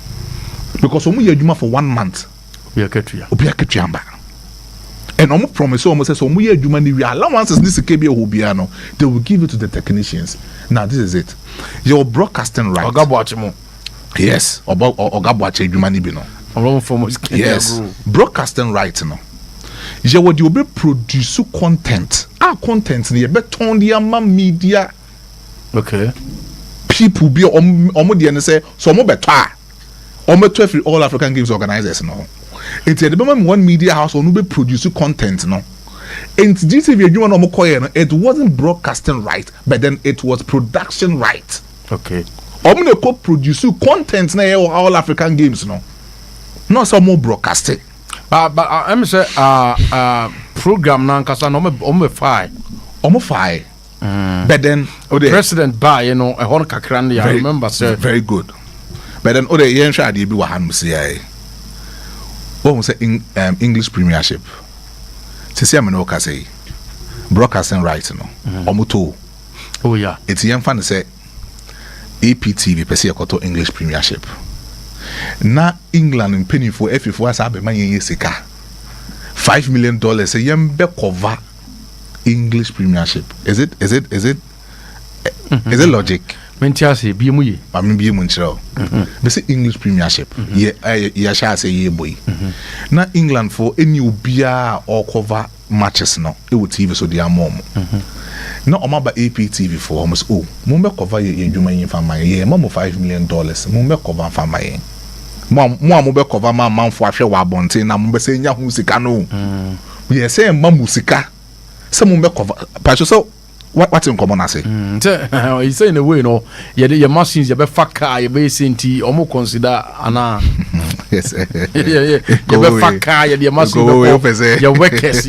because omu ye adwuma for 1 month obi aketwa and omu promise omu say so omu ye adwuma ni we allowances this KBA hobia no they will give it to the technicians. Now this is it, your broadcasting right Ogabwache yes Ogabwache adwuma ni bi no yes broadcasting right no je would you be produce content content ni be turn the media okay people be omo de say so omo beto omo to all African games organizers no it's the one media house on be produce content no and GTV adwuma no omo koye no it wasn't broadcasting right but then it was production right okay omo ne co produce content na all African games no not some more broadcasting. But I'm say program na nkasa no me fire. But then president buy you know a hon kakra na I remember say very good. But then ode yen hwa de bi wa han say we say English Premiership. Say am no ka say broadcasting rights no. Omoto. Oh yeah. It's yen fan say APTV per se English Premiership. na England mpanimfo efifo asa abema yen sika $5 million yem be cover English Premiership. Is it logic? Mentiase bi mu ye. Ma me bi mu nchiro. Be say English Premiership. Ye sha say ye boy. Na England for any obia or cover matches no e wo TV so dia mom. Na o ma ba APTV for almost mo be cover ye dwuma yin fa man ye ma mo $5 million mo be cover fa man ye. Mo be cover ma manfo ahwe wa bonte na mo be say nya hu sika no. Ye say ma mu sika. Se mo be cover pa so what in common say? You say in a way, no, your machines, your car, your base inti, omo consider ana. Yes, yeah. Your car, your machine, your workers,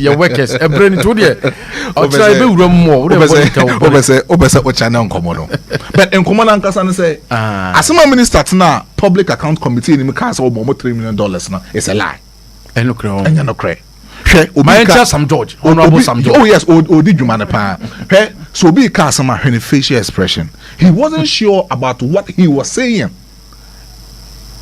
a brain to the. I'll try to do more. Obese ochana on common. But in common and say, as a minister now, public account committee in the case of $3 million now, it's a lie. And look, and you're not crazy. Sam George, Honorable Sam George. Oh yes, did you man? So be customer when facial expression. He wasn't sure about what he was saying.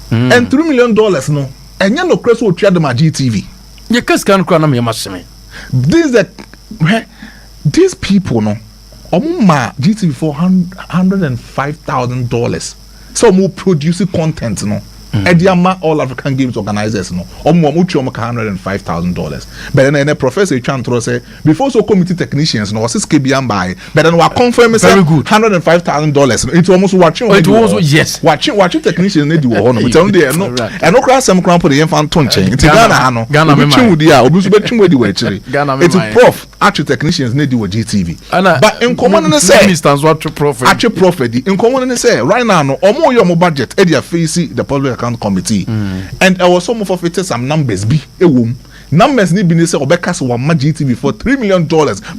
And $3 million no. And you know Chris will try them at GTV. You can't cry me machine. These people no. Omuma GTV for $105,000. So more producing content no. Ediama All African Games organizers no $105,000. But then Professor Chantro say before so committee technicians no was KBM by but then we confirm very good $105,000. It's almost watching yes watching technicians need you no but tell them no and no class some cramp the infant tonche it's Ghana no Ghana me it's prof actual technicians need you GTV but in common say instance what to profit actual profit in common say right now no omo your budget e dey face the public account committee and I was some of it some numbers be numbers need be say obeka one GTV for $3 million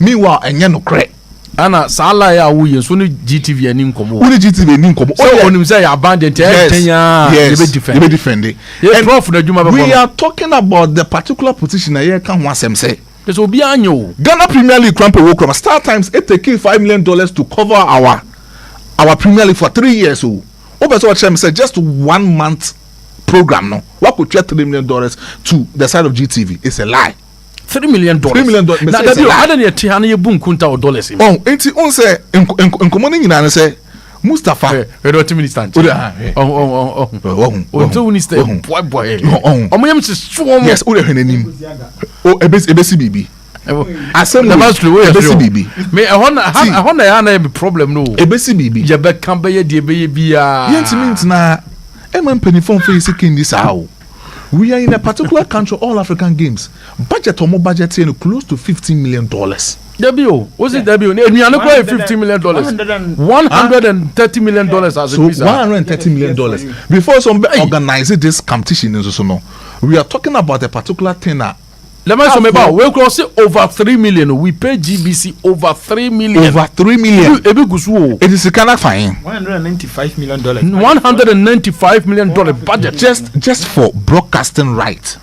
meanwhile enya no cre ana sala ya wo yen so no GTV ani nkomo wo GTV ani nkomo so onim say abandon yes you be defend and prof na djuma we are talking about the particular position here can one sem say there's obi anyo Ghana Premier League cramp wo Star Times it taking $5 million to cover our Premier League for 3 years so over what say just 1 month program no what could $3 million to the side of GTV it's a lie. $3 million $3 million na that you had any tia na bu nkunta o dollars enti on say in common nyina say Mustafa do minister to minister boy omyam se so yes o de hwenanim o ebesi bibi asem the master way ebesi bibi me ehona ya na be problem no ebesi bibi je be kan be ye de be ye bia yentiment na Emma Penifon face in this hour. We are in a particular country, All African Games. Budget or more budget here close to $15 million. W, was it W? We are not quite $15 million. $130 million as a so $130 million. Before some organize this competition is also no. We are talking about a particular tenor. Let me say about we cross over $3 million. We pay GBC over $3 million. Over $3 million. It is a kind of fine. $195 million. $195 million budget just for broadcasting right.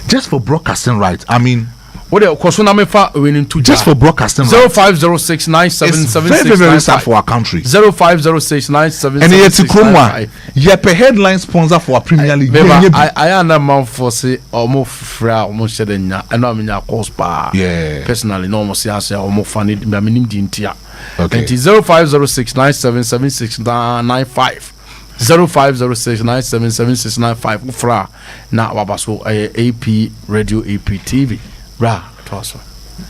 Just for broadcasting right. I mean, what the question me fa winning to just for broadcasting 0506977695 very sad for our country 0506977695 and yet Kromwa ye per headline sponsor for our Premier League I am man for say omo fra omo shedenya and am nya course pa personally no mo say ase omo fani me nim di ntia okay 0506977695 0506977695 fra na wabaso AP radio AP TV Ra, toss.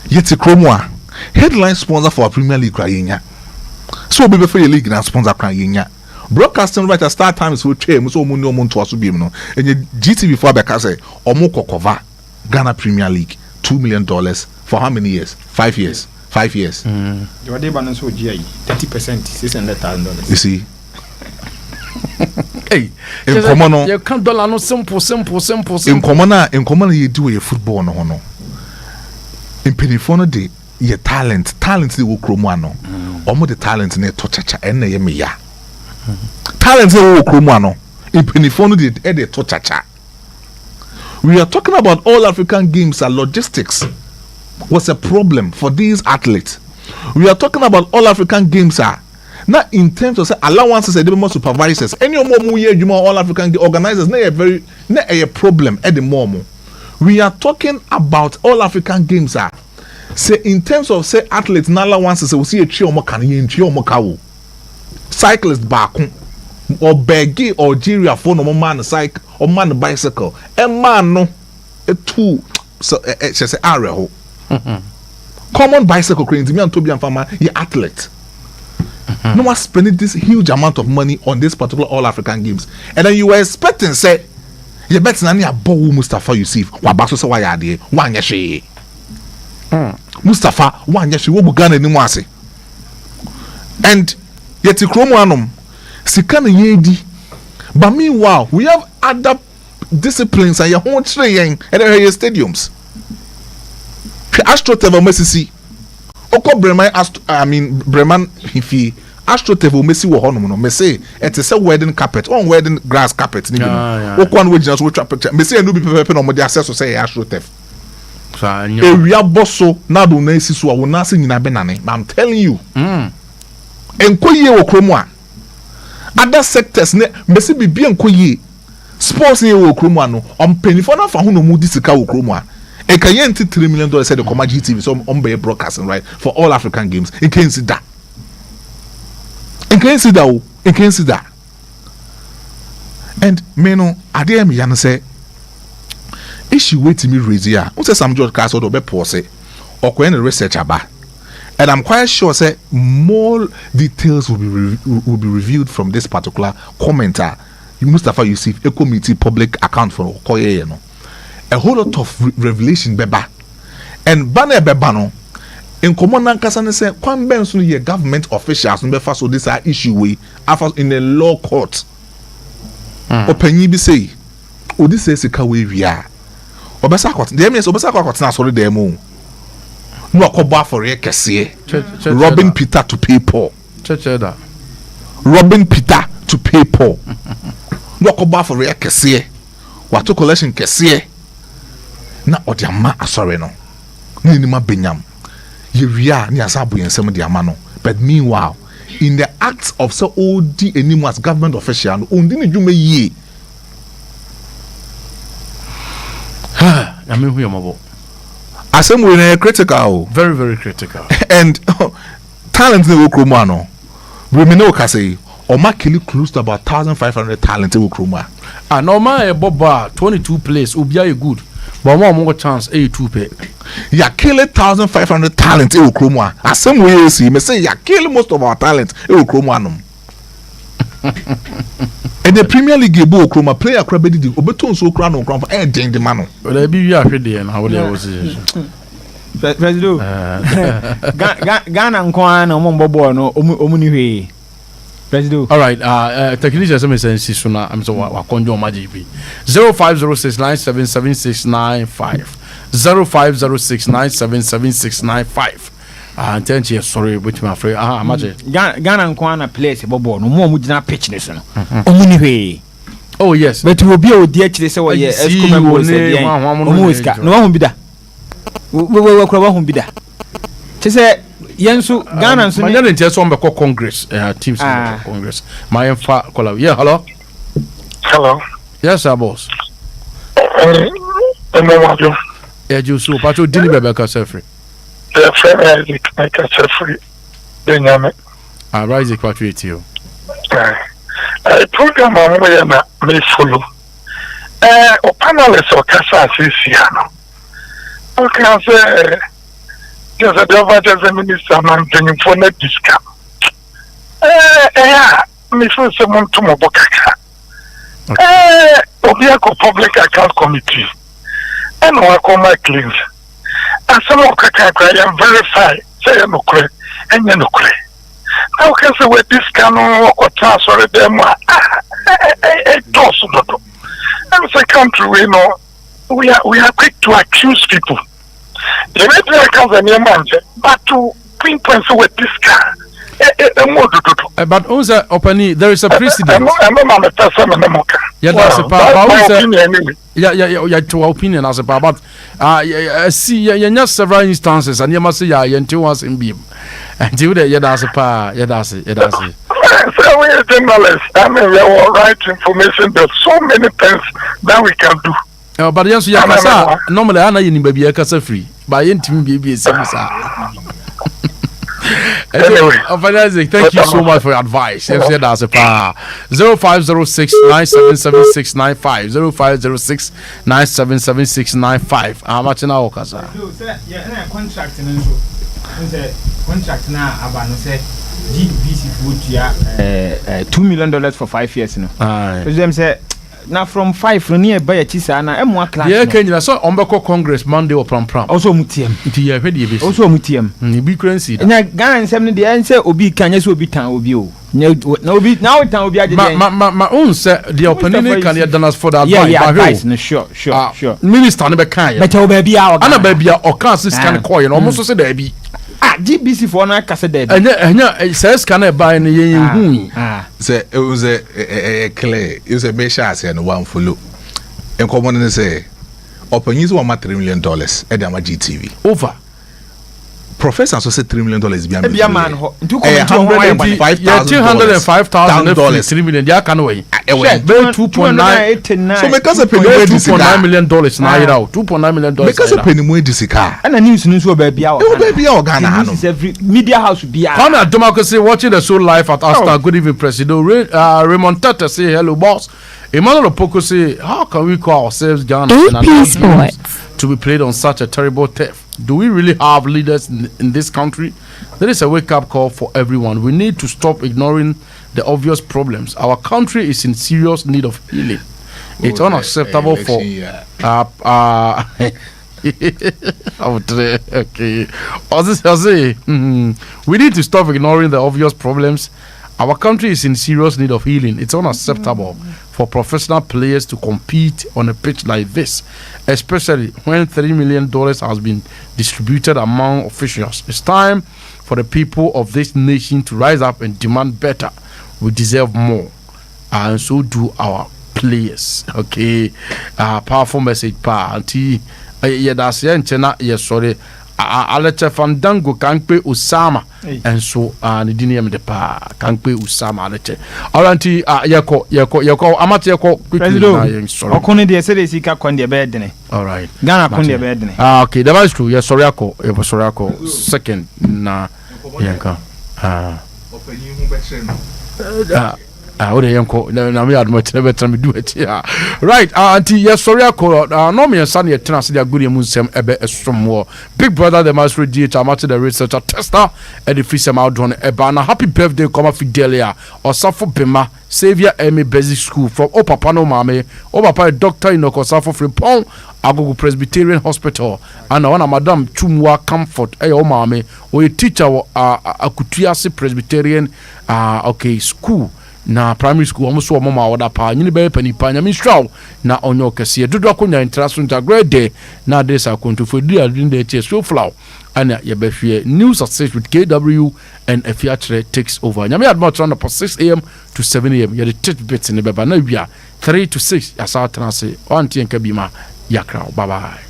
Yet a Cromwa headline sponsor for our Premier League crying. So be before your league and sponsor crying. Broadcasting right at Star Times will change so no one to us be no. And your GTV for Bekase or Moko cover Ghana Premier League $2 million for how many years? 5 years. 5 years. You are the balance for GI 30% $600,000. You see. Hey, in common, you can't dollar no simple. In common, you do a football no. In Penifono de ye talent they will cromano. Omo the talent ne tochacha ene ye me ya. Talent they will cromano. In Penifono de tochacha. We are talking about All African Games and logistics was a problem for these athletes. We are talking about All African Games are Now, in terms of say allowances, they more supervisors. Any more year, you all African organizers. Now a problem at the moment. We are talking about all African games. Say in terms of say athletes, now allowances. We see a chioma kawo. Cyclist back or beggy or Algeria for no man cycle or man bicycle. A man no a two so it's just area. Common bicycle cranes. Me and Toby and Farmer, you athlete. No one spending this huge amount of money on this particular All African Games, and then you were expecting say, you bet nani a bow Mustafa Yusuf. Wabaso sa wayade one yashi. Mustafa one yashi wo bugana ni mwase. And yet ikromo anom sikana yedi. But meanwhile, we have other disciplines and your own training at your stadiums. Astro Tevo Messi. Oko Breman Breman Hifi Astro Tevo Messi wo hono no Messi it is a wedding carpet on wedding grass carpet ni bi no oko an we just we trap Messi enu bi pepe no mo de access say Astro Tev ewia boso na do na esi so a wo na se nyina be nane I'm telling you enkoye wo kromo a other sectors ne Messi bi enkoye sports ne wo kromo ano ompenifo na fa ho no mu disika wo kromo a and can you enter $3 million said the Command GTV so on by broadcasting right for all African games? You can see that. You can see that. You can see that. And meno, I dare me and say, issue wait to me raise here. Who says some George Castle or be pose or when a research about? And I'm quite sure say more details will be reviewed from this particular commenter. Mustafa Yusuf, a committee public account for Koye, you know. A whole lot of revelation beba and banner beba no in common nankasa ne say kwan ben so ye government officials no be fa so this issue we in a law court opanyi bi say odi say sika we wia obesa court dem yes obesa court na sorry dem o no akobo for ye kese robbing Peter to pay Paul robbing Peter to pay Paul no akobo for ye kese wato collection kese na odiama asore no ni ma benyam ye wia ni asabu yensem de ama no but meanwhile in the acts of so old animal as government official no ondi ni dwuma yie I mean who yamabo asem we na critical very very critical and talent ne okromo ano we me no ka say Amakye close to about 1,500 talent we okromo ah normal e boba 22 place obia e good. But more chance A2 pay. Ya kill 1,500 talent in Okromwa. As some way you see, me say ya kill most of our talent in Okromwa. And the Premier League bo Okromwa player crabby di obeton so crown on crown for air the man. Well, I be ya ready and how there was President Ghana nkwan omo bobo no omuni hwe. President. All right, technician some sense suna I'm so wa konjo majibi 0506977695 0506977695 and then sorry with my friend Amakye Ghana nkwana place bobo no mo mugina pitch ne so no omuni hwe. Oh yes, but we be odi akire se wo ye escomable se bien omo iska no wa hu bida we kura wa hu bida chese Yensu Ghana nso ni manya ntia so mbeko Congress teams Congress my fa kola yeah hello yes sir boss yeah you so pato dini bebe ka sefree Benyame rise equator you program am we na me follow o panelists o kasa asisiano o kan say yes, the Vice Minister man bringing for net discount. Me feel someone to my bokaka. Obiako Public Account Committee. And I call my claims. And some of Kaka I am verified. Say no credit and no credit. Now can say with discount or transfer them. And it's a country we know we are quick to accuse people. The media comes and your man, but to pinpoint with this car. But also, Opani, there is a precedent. I'm a person. Yeah, that's my opinion anyway. Yeah, to our opinion as a but see, just several instances, and you must say, yeah, two once in beam. And you there, that's a pa, that's it. So we are journalists, I mean, we are right information. There's so many things that we can do. But yes, normally I know you need a casa free, by intimate baby, Anyway, thank you so much for your advice. That's a power 0506 977695 0506 977695. How much now, Casa? Contract now about no say GBC would $2 million for 5 years. No, them say. Now from 5 from near by a chisa na more class. Yeah, can you so Ombako Congress Monday or pram. Also mutium. Also mutium. Ni be currency. Na Ghana 7 the answer obi kanya so obi tan obi o. Na obi now tan obi ade. My own say the opinion can you done us for that. Yeah, advice. No, sure. Minister ne be kan. But o baby a ana baby a o kan sis kan call you almost say there be. GBC for na kase there. Enya says can e buy ne yen hu. Say it was a clear. It was a measure and one follow. And common say, open use $1 million at the GTV. Over. Professor so say $3 million behind a man $205,000 $3 million. Yeah, can we? $2.9. So make us a penny $2.9 million now. $2.9 million. Make us a penny more this car. And the news will be out. Baby, Ghana. This is every media house be out. Come at democracy watching the show live at Asta. Good evening, President. Raymond Testa say hello, boss. Emmanuel Opoko say, how can we call ourselves Ghana APSPORTS to be played on such a terrible theft? Do we really have leaders in this country? There is a wake-up call for everyone. We need to stop ignoring the obvious problems. Our country is in serious need of healing. It's unacceptable for okay. We need to stop ignoring the obvious problems. Our country is in serious need of healing. It's unacceptable for professional players to compete on a pitch like this, especially when $3 million has been distributed among officials. It's time for the people of this nation to rise up and demand better. We deserve more, and so do our players. Okay, powerful message, pa. Auntie, yeah, that's yeah, sorry. Alete Fandango Kankpe Usama and so Nidinium de Pa Kankpe Usama Alete. Alanti Yako Amakye sorry. Okone de say they ka kon de bed. All right. Ghana kon de bed. Okay, that is true. Yes, sorry ako. Second na yanka. Na me admit better me do it here. Right, auntie, yes, sorry, no me son ye tenase dia good emunsem ebe esomwo. Big brother the master DH Amakye the researcher Testa e the free sem outdone eba na happy birthday come Fidelia Osafo Bema Savior Amy Basic School from O Papa no Mame O Papa a doctor in Okosafo Fripon Agogo Presbyterian Hospital and one Madam Chumwa Comfort o Mame o teacher Akutuase Presbyterian okay school na primary school almost so mama oda pa nyini be pani pa nyami straw na onyo kese dodo akonya interaction ta grade na this akonto for dia din dey so flow ana ye be hwe news assist with KW and Afiatre takes over nyami admot on 6 a.m. to 7 a.m. ye the tidbits in the beba na wia 3 to 6 ya sa transe on tien ka bi ma yakra bye bye.